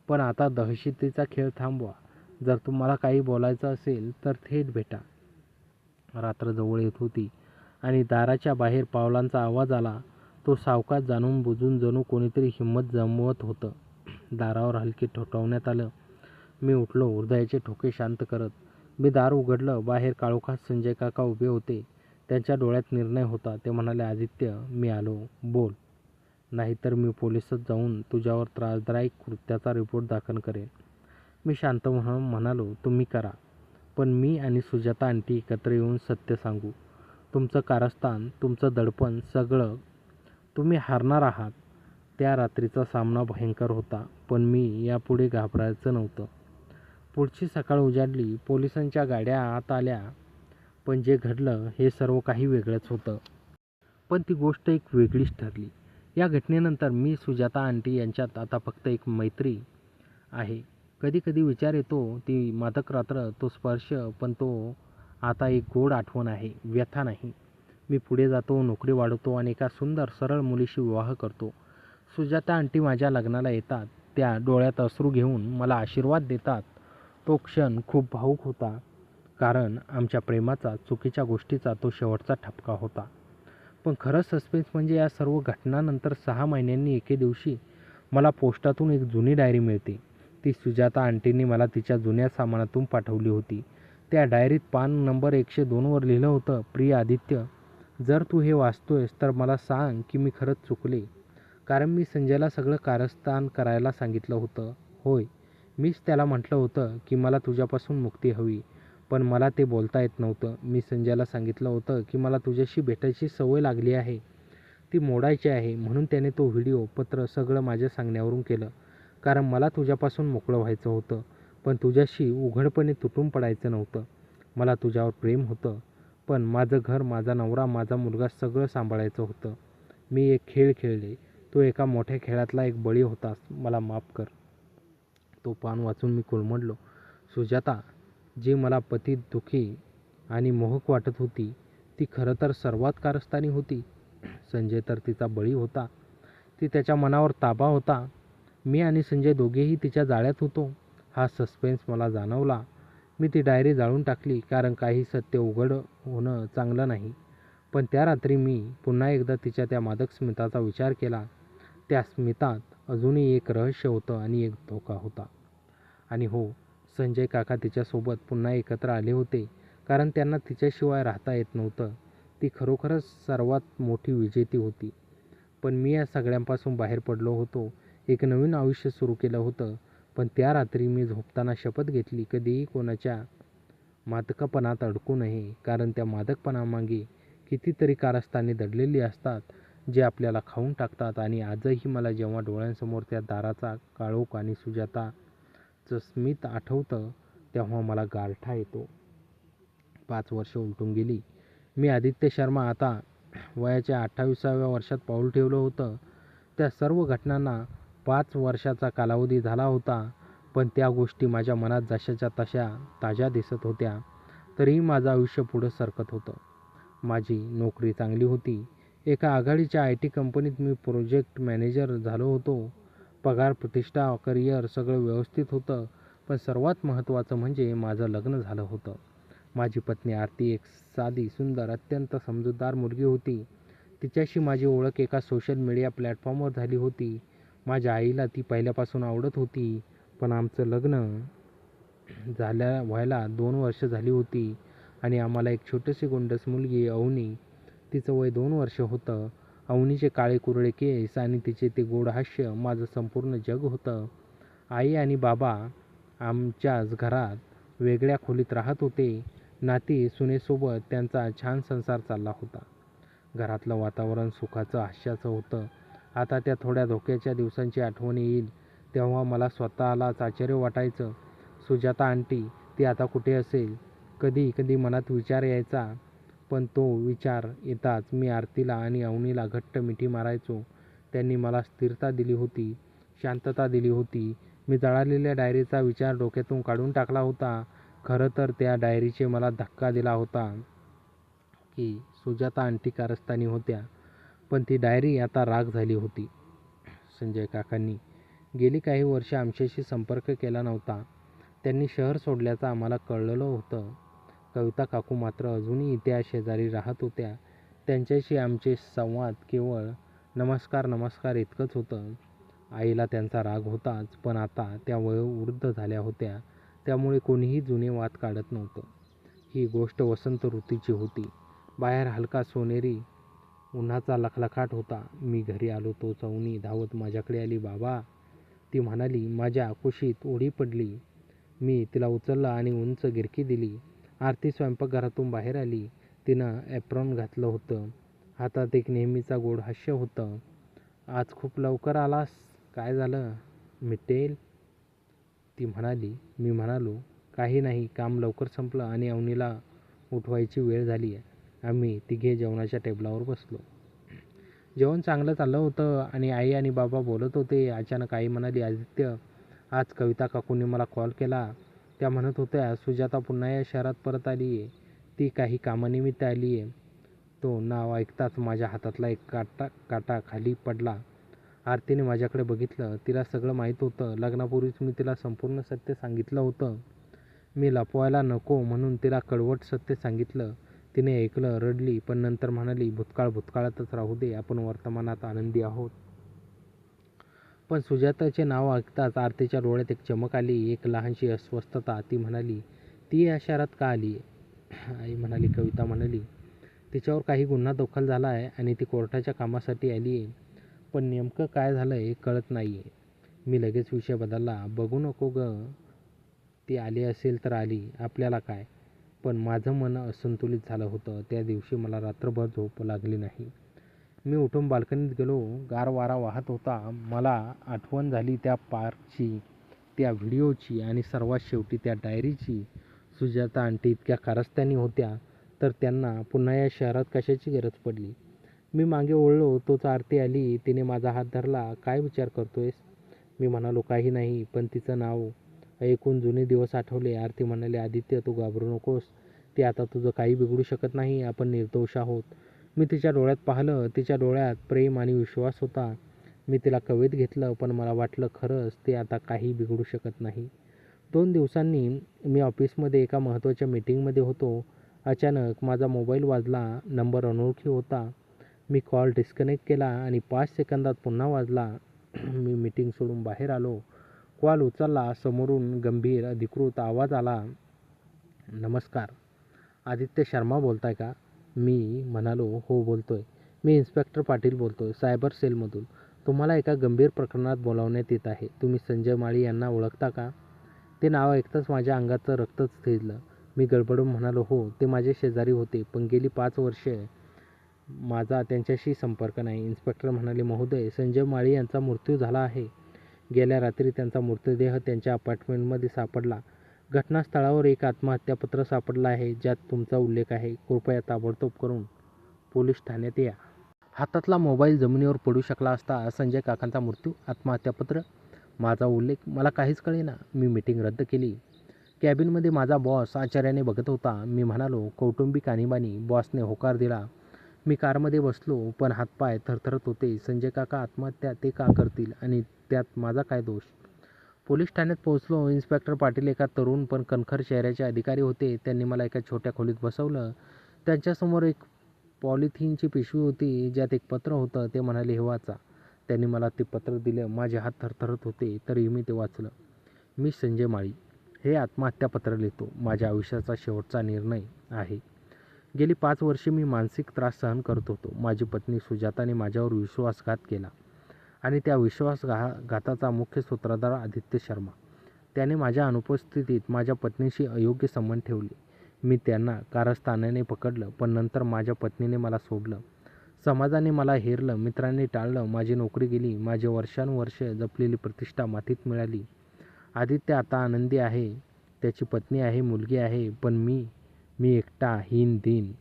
पण आता दहशतीचा खेळ थांबवा. जर तुम्हाला काही बोलायचं असेल तर थेट भेटा. रात्र जवळ येत होती आणि दाराच्या बाहेर पावलांचा आवाज आला. तो सावकाश, जाणून बुजून, जणू कोणीतरी हिंमत जमवत होतं. दारावर हलके ठोठावण्यात आलं. मी उठलो, हृदयाचे ठोके शांत करत. मी दार उघडलं. बाहेर काळोखात संजय काका उभे होते. त्यांच्या डोळ्यात निर्णय होता. ते म्हणाले, आदित्य, मी आलो. बोल, नाहीतर मी पोलिसात जाऊन तुझ्यावर त्रासदायक कृत्याचा रिपोर्ट दाखल करेन. मी शांत म्हणालो, तुम्ही करा, पण मी आणि सुजाता आंटी एकत्र येऊन सत्य सांगू. तुमचं कारस्थान, तुमचं दडपण, सगळं. तुम्ही हारणार आहात. त्या रात्रीचा सामना भयंकर होता, पण मी यापुढे घाबरायचं नव्हतं. पुढची सकाळ उजाडली. पोलिसांच्या गाड्या आत आल्या. पण जे घडलं हे सर्व काही वेगळंच होतं. पण ती गोष्ट एक वेगळीच ठरली. या घटनेनंतर मी सुजाता आंटी यांच्यात आता फक्त एक मैत्री आहे. कधी कधी विचार येतो, ती मादक रात्र, तो स्पर्श, पण तो आता एक गोड आठवण आहे, व्यथा नाही. मी पुढे जातो, नोकरी वाढवतो आणि एका सुंदर सरळ मुलीशी विवाह करतो. सुजाता आंटी माझ्या लग्नाला येतात. त्या डोळ्यात अश्रू घेऊन मला आशीर्वाद देतात. तो क्षण खूप भावूक होता. कारण आमच्या प्रेमाचा चुकीच्या गोष्टीचा तो शेवटचा ठपका होता. पण खरं सस्पेन्स म्हणजे या सर्व घटनांनंतर 6 महिन्यांनी एके दिवशी मला पोस्टातून एक जुनी डायरी मिळते. ती सुजाता आंटींनी मला तिच्या जुन्या सामानातून पाठवली होती. त्या डायरीत पान नंबर 102वर लिहिलं होतं, प्रिय आदित्य, जर तू हे वाचतोयस तर मला सांग की मी खरंच चुकले. कारण मी संजयला सगळं कारस्थान करायला सांगितलं होतं. होय, मीच त्याला म्हटलं होतं की मला तुझ्यापासून मुक्ती हवी. पण मला ते बोलता येत नव्हतं. मी संजयला सांगितलं होतं की मला तुझ्याशी भेटायची सवय लागली आहे, ती मोडायची आहे. म्हणून त्याने तो व्हिडिओ, पत्र सगळं माझ्या सांगण्यावरून केलं. कारण मला तुझ्यापासून मोकळं व्हायचं होतं, पण तुझ्याशी उघडपणे तुटून पडायचं नव्हतं. मला तुझ्यावर प्रेम होतं, पण माझं घर, माझा नवरा, माझा मुलगा सगळं सांभाळायचं होतं. मी एक खेळ खेळले. तो एका मोठ्या खेळातला एक बळी होतास. मला माफ कर. तो पान वाचून मी कोलमडलो. सुजाता, जी मला पती दुःखी आणि मोहक वाटत होती, ती खरं तर सर्वात कारस्थानी होती. संजय तर तिचा बळी होता. ती त्याच्या मनावर ताबा होता. मी आणि संजय दोघेही तिच्या जाळ्यात होतो. हा सस्पेन्स मला जाणवला. मी ती डायरी जाळून टाकली, कारण काही सत्य उघड होणं चांगलं नाही. पण त्या रात्री मी पुन्हा एकदा तिच्या त्या मादक स्मिताचा विचार केला. त्या स्मितात अजूनही एक रहस्य होतं आणि एक धोका होता. आणि हो, संजय काका तिच्यासोबत पुन्हा एकत्र आले होते, कारण त्यांना तिच्याशिवाय राहता येत नव्हतं. ती खरोखरच सर्वात मोठी विजेती होती. पण मी या सगळ्यांपासून बाहेर पडलो होतो. एक नवीन आयुष्य सुरू केलं होतं. पण त्या रात्री मी झोपताना शपथ घेतली, कधीही कोणाच्या मादकपणात अडकू नये. कारण त्या मादकपणामागे कितीतरी कारस्थाने दडलेली असतात, जे आपल्याला खाऊन टाकतात. आणि आजही मला जेव्हा डोळ्यांसमोर त्या दाराचा काळोख आणि सुजाताचं स्मित आठवतं, तेव्हा मला गारठा येतो. 5 वर्ष उलटून गेली. मी आदित्य शर्मा आता वयाच्या 28व्या वर्षात पाऊल ठेवलं होतं. त्या सर्व घटनांना 5 वर्षाचा कालावधी झाला होता. पण त्या गोष्टी माझ्या मनात जशाच्या तशा ताज्या दिसत होत्या. तरीही माझं आयुष्य पुढं सरकत होतं. माझी नोकरी चांगली होती. एका आघाडीच्या IT कंपनीत मी प्रोजेक्ट मॅनेजर झालो होतो. पगार, प्रतिष्ठा, करिअर सगळं व्यवस्थित होतं. पण सर्वात महत्त्वाचं म्हणजे माझं लग्न झालं होतं. माझी पत्नी आरती एक साधी, सुंदर, अत्यंत समजूतदार मुलगी होती. तिच्याशी माझी ओळख एका सोशल मीडिया प्लॅटफॉर्मवर झाली होती. माझ्या आईला ती पहिल्यापासून आवडत होती. पण आमचं लग्न व्हायला 2 वर्ष झाली होती आणि आम्हाला एक छोटीशी गोंडस मुलगी, अवनी. तिचं वय 2 वर्ष होतं. अवनीचे काळे कुरळे केस आणि तिचे ते गोड हास्य माझं संपूर्ण जग होतं. आई आणि बाबा आमच्याच घरात वेगळ्या खोलीत राहत होते. नाती सुनेसोबत त्यांचा छान संसार चालला होता. घरातलं वातावरण सुखाचं, हास्याचं होतं. आता त्या थोड्या धोक्याच्या दिवसांची आठवण येईल तेव्हा मला स्वतःलाच आश्चर्य वाटायचं. सुजाता आंटी, ती आता कुठे असेल? कधी कधी मनात विचार यायचा. पण तो विचार येताच मी आरतीला आणि अवनीला घट्ट मिठी मारायचो. त्यांनी मला स्थिरता दिली होती, शांतता दिली होती. मी जळालेल्या डायरीचा विचार डोक्यातून काढून टाकला होता. खरं तर त्या डायरीने मला धक्का दिला होता की सुजाता आंटी कारस्थानी होत्या. पण ती डायरी आता राग झाली होती. संजय काकांनी गेली काही वर्षे आमच्याशी संपर्क केला नव्हता. त्यांनी शहर सोडल्याचं आम्हाला कळलं होतं. कविता काकू मात्र अजूनही त्या शेजारी राहत होत्या. त्यांच्याशी आमचे संवाद केवळ नमस्कार नमस्कार इतकंच होतं. आईला त्यांचा राग होताच, पण आता त्या वयोवृद्ध झाल्या होत्या, त्यामुळे कोणीही जुने वाद काढत नव्हतं. ही गोष्ट वसंत ऋतूची होती. बाहेर हलका सोनेरी उन्हाचा लखलखाट होता. मी घरी आलो तोच अवनी धावत माझ्याकडे आली. बाबा, ती म्हणाली. माझ्या कुशीत उडी पडली. मी तिला उचललं आणि उंच गिरकी दिली. आरती स्वयंपाकघरातून बाहेर आली. तिनं ॲप्रॉन घातलं होतं. हातात एक नेहमीचा गोड हास्य होतं. आज खूप लवकर आलास, काय झालं? मिटेल, ती म्हणाली. मी म्हणालो, काही नाही, काम लवकर संपलं आणि अवनीला उठवायची वेळ झाली. आम्ही तिघे जेवणाच्या टेबलावर बसलो. जेवण चांगलं चाललं होतं आणि आई आणि बाबा बोलत होते. अचानक आई म्हणाली, आदित्य, आज कविता काकूंनी मला कॉल केला. त्या म्हणत होत्या सुजाता पुन्हा या शहरात परत आली आहे. ती काही कामानिमित्त आली आहे. तो नाव ऐकताच माझ्या हातातला एक काटा खाली पडला. आरतीने माझ्याकडे बघितलं. तिला सगळं माहीत होतं. लग्नापूर्वीच मी तिला संपूर्ण सत्य सांगितलं होतं. मी लपवायला नको म्हणून तिला कडवट सत्य सांगितलं. तिने ऐकलं, रडली, पण नंतर म्हणाली, भूतकाळ भूतकाळातच राहू दे, आपण वर्तमानात आनंदी आहोत. पण सुजाताचे नाव ऐकताच आरतीच्या डोळ्यात एक चमक आली, एक लहानशी अस्वस्थता. ती म्हणाली, ती या शहरात का आली? आई म्हणाली, कविता म्हणाली, तिच्यावर काही गुन्हा दाखल झाला आहे आणि ती कोर्टाच्या कामासाठी आली आहे. पण नेमकं काय झालं हे कळत नाही आहे. मी लगेच विषय बदलला. बघू नको ग, ती आली असेल तर आली, आपल्याला काय. पण माझं मन असंतुलित झालं होतं. त्या दिवशी मला रात्रभर झोप लागली नाही. मी उठून बाल्कनीत गेलो. गार वारा वाहत होता. मला आठवण झाली त्या पार्कची, त्या व्हिडिओची आणि सर्वात शेवटी त्या डायरीची. सुजाता आंटी इतक्या कारस्थानी होत्या, तर त्यांना पुन्हा या शहरात कशाची गरज पडली? मी मागे वळलो. तोच आरती आली. तिने माझा हात धरला. काय विचार करतोयस? मी म्हणालो, काही नाही. पण तिचं नाव ऐकून जुने दिवस आठवले. आरती म्हणाली, आदित्य, तू घाबरू नकोस. ती आता तुझं काही बिघडू शकत नाही. आपण निर्दोष आहोत. मी तिच्या डोळ्यात पाहिलं. तिच्या डोळ्यात प्रेम आणि विश्वास होता. मी तिला कवेत घेतलं, पण मला वाटलं खरंच ती आता काही बिघडू शकत नाही. 2 दिवसांनी मी ऑफिसमध्ये एका महत्त्वाच्या मीटिंगमध्ये होतो. अचानक माझा मोबाईल वाजला. नंबर अनोळखी होता. मी कॉल डिस्कनेक्ट केला आणि 5 सेकंदात पुन्हा वाजला. मी मीटिंग सोडून बाहेर आलो. कॉल उचलला. समोरून गंभीर, अधिकृत आवाज आला, नमस्कार, आदित्य शर्मा बोलताय का? मी म्हणालो, हो बोलतोय. मी इन्स्पेक्टर पाटील बोलतोय, सायबर सेलमधून. तुम्हाला एका गंभीर प्रकरणात बोलावण्यात येत आहे. तुम्ही संजय माळी यांना ओळखता का? ते नाव ऐकताच माझ्या अंगाचं रक्तच थिजलं. मी गडबडून म्हणालो, हो, ते माझे शेजारी होते, पण गेली 5 वर्षे माझा त्यांच्याशी संपर्क नाही. इन्स्पेक्टर म्हणाले, महोदय, संजय माळी यांचा मृत्यू झाला आहे. गेल्या रात्री त्यांचा मृतदेह त्यांच्या अपार्टमेंटमध्ये सापडला. घटनास्थळावर एक आत्महत्यापत्र सापडलं आहे, ज्यात तुमचा उल्लेख आहे. कृपया ताबडतोब करून पोलीस ठाण्यात या. हातातला मोबाईल जमिनीवर पडू शकला असता. संजय काकांचा मृत्यू, आत्महत्यापत्र, माझा उल्लेख, मला काहीच कळेना. मी मीटिंग रद्द केली. कॅबिनमध्ये माझा बॉस आश्चर्याने बघत होता. मी म्हणालो, कौटुंबिक आणीबाणी. बॉसने होकार दिला. मी कारमध्ये बसलो, पण हातपाय थरथरत होते. संजय काका आत्महत्या ते का करतील आणि त्यात माझा काय दोष? पोलीस ठाण्यात पोहोचलो. इन्स्पेक्टर पाटील एका तरुण पण कणखर चेहऱ्याचे अधिकारी होते. त्यांनी मला एका छोट्या खोलीत बसवलं. त्यांच्यासमोर एक पॉलिथिनची पिशवी होती, ज्यात एक पत्र होतं. ते म्हणाले, हे वाचा. त्यांनी मला ते पत्र दिलं. माझे हात थरथरत होते, तरीही मी ते वाचलं. मी संजय माळी हे आत्महत्यापत्र लिहितो. माझ्या आयुष्याचा शेवटचा निर्णय आहे. गेली 5 वर्षे मी मानसिक त्रास सहन करत होतो. माझी पत्नी सुजाताने माझ्यावर विश्वासघात केला आणि त्या विश्वासघाताचा मुख्य सूत्रधार आदित्य शर्मा. त्याने माझ्या अनुपस्थितीत माझ्या पत्नीशी अयोग्य संबंध ठेवले. मी त्यांना कारस्थानाने पकडलं, पण नंतर माझ्या पत्नीने मला सोडलं. समाजाने मला हेरलं, मित्रांनी टाळलं, माझी नोकरी गेली, माझी वर्षानुवर्ष जपलेली प्रतिष्ठा मातीत मिळाली. आदित्य आता आनंदी आहे, त्याची पत्नी आहे, मुलगी आहे, पण मी एकटा, हीन, दीन.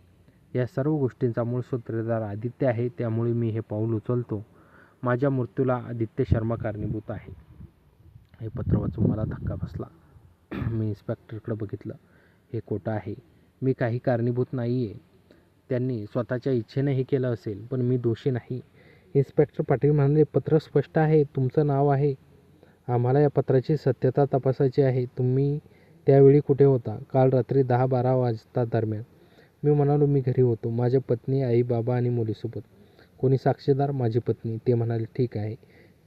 या सर्व गोष्टींचा मूळ सूत्रधार आदित्य आहे. त्यामुळे मी हे पाऊल उचलतो. माझ्या मृत्यूला आदित्य शर्मा कारणीभूत आहे. हे पत्र वाचून मला धक्का बसला. मी इन्स्पेक्टरकडे बघितलं. हे खोटं आहे. मी काही कारणीभूत नाही आहे. त्यांनी स्वतःच्या इच्छेने हे केलं असेल, पण मी दोषी नाही. इन्स्पेक्टर पाटील म्हणाले, पत्र स्पष्ट आहे, तुमचं नाव आहे. आम्हाला या पत्राची सत्यता तपासायची आहे. तुम्ही त्यावेळी कुठे होता? काल रात्री 10-12 वाजता दरम्यान. मी म्हणालो, मी घरी होतो, माझ्या पत्नी, आई, बाबा आणि मुलीसोबत. कोणी साक्षीदार? माझी पत्नी. ते म्हणाले, ठीक आहे,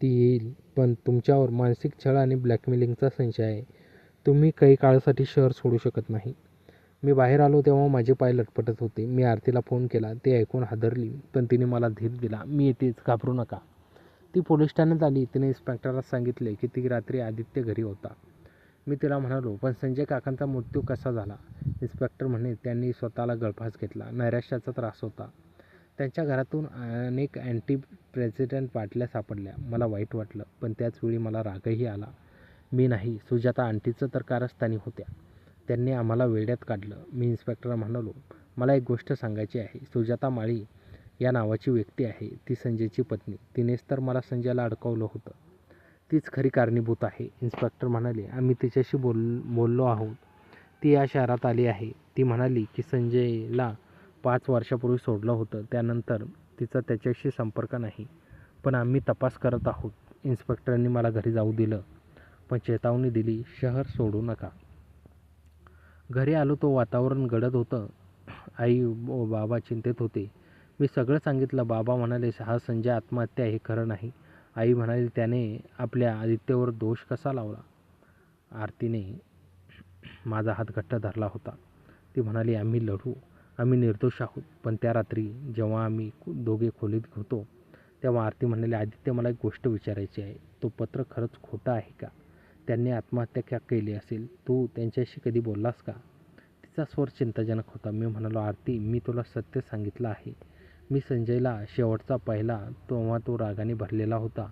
ती येईल, पण तुमच्यावर मानसिक छळ आणि ब्लॅकमेलिंगचा संशय आहे. तुम्ही काही काळासाठी शहर सोडू शकत नाही. मी बाहेर आलो तेव्हा माझे पाय लटपटत होते. मी आरतीला फोन केला. ते ऐकून हादरली, पण तिने मला धीर दिला. मी येतेच, घाबरू नका. ती पोलीस ठाण्यात आली. तिने इन्स्पेक्टरला सांगितले की ती रात्री आदित्य घरी होता. मी तिला म्हणालो, पण संजय काकांचा मृत्यू कसा झाला? इन्स्पेक्टर म्हणे, त्यांनी स्वतःला गळफास घेतला. नैराश्याचा त्रास होता. त्यांच्या घरातून अनेक अँटी प्रेसिडेंट बाटल्या सापडल्या. मला वाईट वाटलं, पण त्याचवेळी मला रागही आला. मी नाही, सुजाता आंटीचं तर कारस्थानी होत्या. त्यांनी आम्हाला वेड्यात काढलं. मी इन्स्पेक्टरला म्हणालो, मला एक गोष्ट सांगायची आहे. सुजाता माळी या नावाची व्यक्ती आहे. ती संजयची पत्नी. तिनेच तर मला संजयला अडकवलं होतं. तीच खरी कारणीभूत आहे. इन्स्पेक्टर म्हणाले, आम्ही तिच्याशी बोललो आहोत. ती या शहरात आली आहे. ती म्हणाली की संजयला 5 वर्षापूर्वी सोडलं होतं. त्यानंतर तिचा त्याच्याशी संपर्क नाही. पण आम्ही तपास करत आहोत. इन्स्पेक्टरांनी मला घरी जाऊ दिलं, पण चेतावणी दिली, शहर सोडू नका. घरी आलो तो वातावरण गडद होतं. आई व बाबा चिंतेत होते. मी सगळं सांगितलं. बाबा म्हणाले, हा संजय आत्महत्या हे खरं नाही. आई म्हणाली, त्याने आपल्या आदित्यवर दोष कसा लावला? आरतीने माझा हात घट्ट धरला होता. ती म्हणाली, आम्ही लढू, आम्ही निर्दोष आहोत. पण त्या रात्री जेव्हा आम्ही दोघे खोलीत होतो तेव्हा आरती म्हणाली, आदित्य, मला एक गोष्ट विचारायची आहे. तो पत्र खरंच खोटं आहे का? त्यांनी आत्महत्या का केली असेल? तू त्यांच्याशी कधी बोललास का? तिचा स्वर चिंताजनक होता. मी म्हणालो, आरती, मी तुला सत्य सांगितलं आहे. मी संजयला शेवटचा पाहिला तेव्हा तो रागाने भरलेला होता.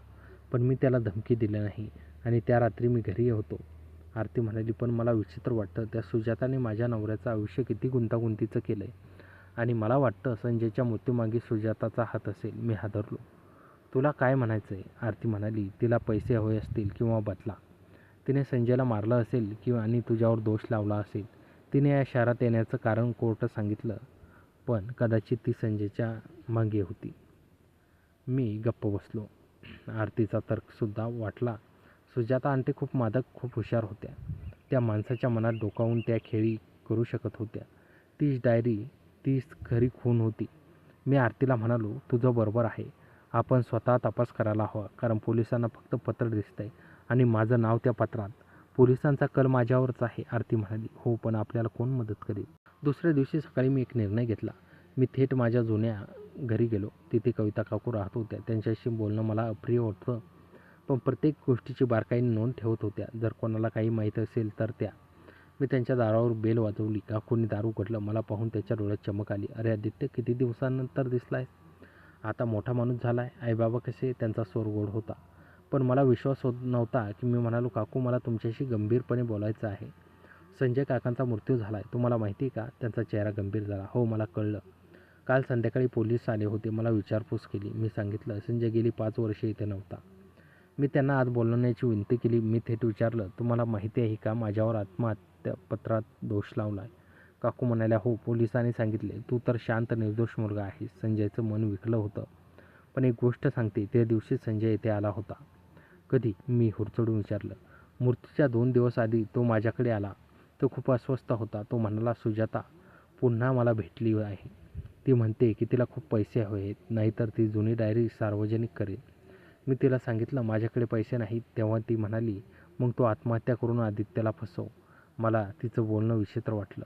पण मी त्याला धमकी दिली नाही आणि त्या रात्री मी घरी होतो. आरती म्हणाली, पण मला विचित्र वाटतं. त्या सुजाताने माझ्या नवऱ्याचं आयुष्य किती गुंतागुंतीचं केलं आहे आणि मला वाटतं संजयच्या मृत्यूमागे सुजाताचा हात असेल. मी हादरलो. तुला काय म्हणायचं आहे? आरती म्हणाली, तिला पैसे हवे असतील किंवा बदला. तिने संजयला मारलं असेल किंवा आणि तुझ्यावर दोष लावला असेल. तिने या शहरात येण्याचं कारण कोर्टात सांगितलं, पण कदाचित ती संजयच्या मागे होती. मी गप्प बसलो. आरतीचा तर्कसुद्धा वाटला. सुजाता आंटी खूप मादक, खूप हुशार होत्या. त्या माणसाच्या मनात डोकावून त्या खेळी करू शकत होत्या. तीच डायरी, तीच खरी खून होती. मी आरतीला म्हणालो, तुझं बरोबर आहे. आपण स्वतः तपास करायला हवा, कारण पोलिसांना फक्त पत्र दिसतंय आणि माझं नाव त्या पत्रात. पोलिसांचा कल माझ्यावरच आहे. आरती म्हणाली, हो, पण आपल्याला कोण मदत करेल? दुसऱ्या दिवशी सकाळी मी एक निर्णय घेतला. मी थेट माझ्या जुन्या घरी गेलो. तिथे कविता काकू राहत होत्या. त्यांच्याशी बोलणं मला अप्रिय होतं, पण प्रत्येक गोष्टीची बारकाईने नोंद ठेवत होत्या. जर कोणाला काही माहीत असेल तर त्या. मी त्यांच्या दारावर बेल वाजवली. काकूंनी दार उघडलं. मला पाहून त्याच्या डोळ्यात चमक आली. अरे आदित्य, किती दिवसानंतर दिसलाय? आता मोठा माणूस झालाय. आईबाबा कसे? त्यांचा स्वर गोड होता. पण मला विश्वास होत नव्हता की मी म्हणालो, काकू, मला तुमच्याशी गंभीरपणे बोलायचं आहे. संजय काकांचा मृत्यू झालाय. तुम्हाला माहिती आहे का? त्यांचा चेहरा गंभीर झाला. हो, मला कळलं. काल संध्याकाळी पोलीस आले होते. मला विचारपूस केली. मी सांगितलं, संजय गेली 5 वर्षे इथे नव्हता. मी त्यांना आज बोलवण्याची विनंती केली. मी थेट विचारलं, तुम्हाला माहिती आहे का माझ्यावर आत्महत्या पत्रात दोष लावला आहे? काकू म्हणाल्या, हो, पोलिसांनी सांगितले. तू तर शांत, निर्दोष मुलगा आहेस. संजयचं मन विकलं होतं. पण एक गोष्ट सांगते, त्या दिवशी संजय इथे आला होता. कधी? मी हुरचडून विचारलं. मृत्यूच्या 2 दिवस आधी तो माझ्याकडे आला. तो खूप अस्वस्थ होता. तो म्हणाला, सुजाता पुन्हा मला भेटली आहे. ती म्हणते की तिला खूप पैसे हवे आहेत, नाहीतर ती जुनी डायरी सार्वजनिक करेल. मी तिला सांगितलं, माझ्याकडे पैसे नाहीत. तेव्हा ती म्हणाली, मग तो आत्महत्या करून आदित्यला फसव. मला तिचं बोलणं विचित्र वाटलं,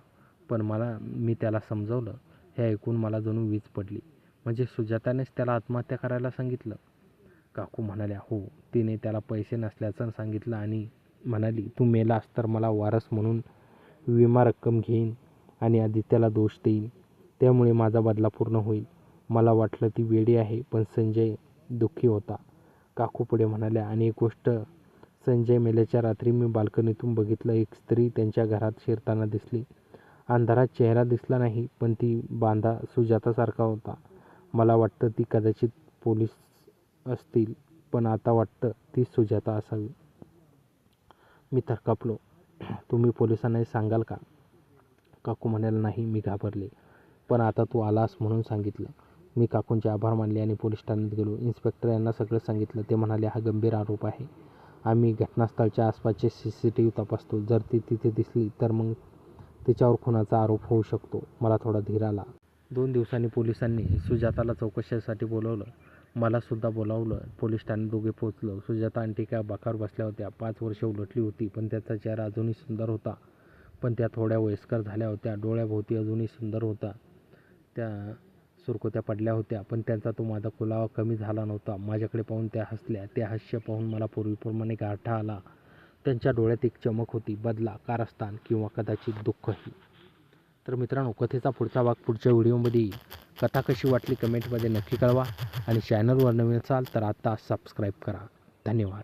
पण मी त्याला समजवलं. हे ऐकून मला जणू वीज पडली. म्हणजे सुजातानेच त्याला आत्महत्या करायला सांगितलं? काकू म्हणाल्या, हो, तिने त्याला पैसे नसल्याचं सांगितलं आणि म्हणाली, तू मेलास तर मला वारस म्हणून विमा रक्कम घेईन आणि आदित्यला दोष देईन. त्यामुळे माझा बदला पूर्ण होईल. मला वाटलं ती वेडी आहे, पण संजय दुःखी होता. काकू पुढे म्हणाल्या, आणि एक गोष्ट, संजय मेल्याच्या रात्री मी बाल्कनीतून बघितलं. एक स्त्री त्यांच्या घरात शिरताना दिसली. अंधारात चेहरा दिसला नाही, पण ती बांधा सुजातासारखा होता. मला वाटतं ती कदाचित पोलीस असतील, पण आता वाटतं ती सुजाता असावी. मी थरकापलो. तुम्ही पोलिसांना सांगाल का? काकू म्हणाल्या, नाही. मी घाबरले, पण आता तू आलास म्हणून सांगितलं. मी काकूंचे आभार मानले आणि पोलीस ठाण्यात गेलो. इन्स्पेक्टर यांना सगळं सांगितलं. ते म्हणाले, हा गंभीर आरोप आहे. आम्ही घटनास्थळाच्या आसपासचे CCTV तपासतो. जर ती तिथे दिसली तर मग तिच्यावर खुनाचा आरोप होऊ शकतो. मला थोडा धीर आला. 2 दिवसांनी पोलिसांनी सुजाताला चौकशीसाठी बोलावलं. मला सुद्धा बोलावलं. पोलीस ठाण्यात दोघे पोचलो. सुजाता आंटी एका बाकावर बसल्या होत्या. 5 वर्षे उलटली होती, पण त्याचा चेहरा अजूनही सुंदर होता. पण त्या थोड्या वयस्कर झाल्या होत्या. डोळ्याभोवती अजूनही सुंदर होता. त्या सुरकुत्या पडल्या होत्या, पण त्यांचा तो माझा खुलावा कमी झाला नव्हता. माझ्याकडे पाहून त्या हसल्या. ते हास्य पाहून मला पूर्वीप्रमाणे गारठा आला. त्यांच्या डोळ्यात एक चमक होती. बदला, कारस्थान किंवा कदाचित दुःखही. तर मित्रांनो, कथेचा पुढचा भाग पुढच्या व्हिडिओमध्ये येईल. कथा कशी वाटली कमेंटमध्ये नक्की कळवा आणि चॅनलवर नवीन असाल तर आता सबस्क्राईब करा. धन्यवाद.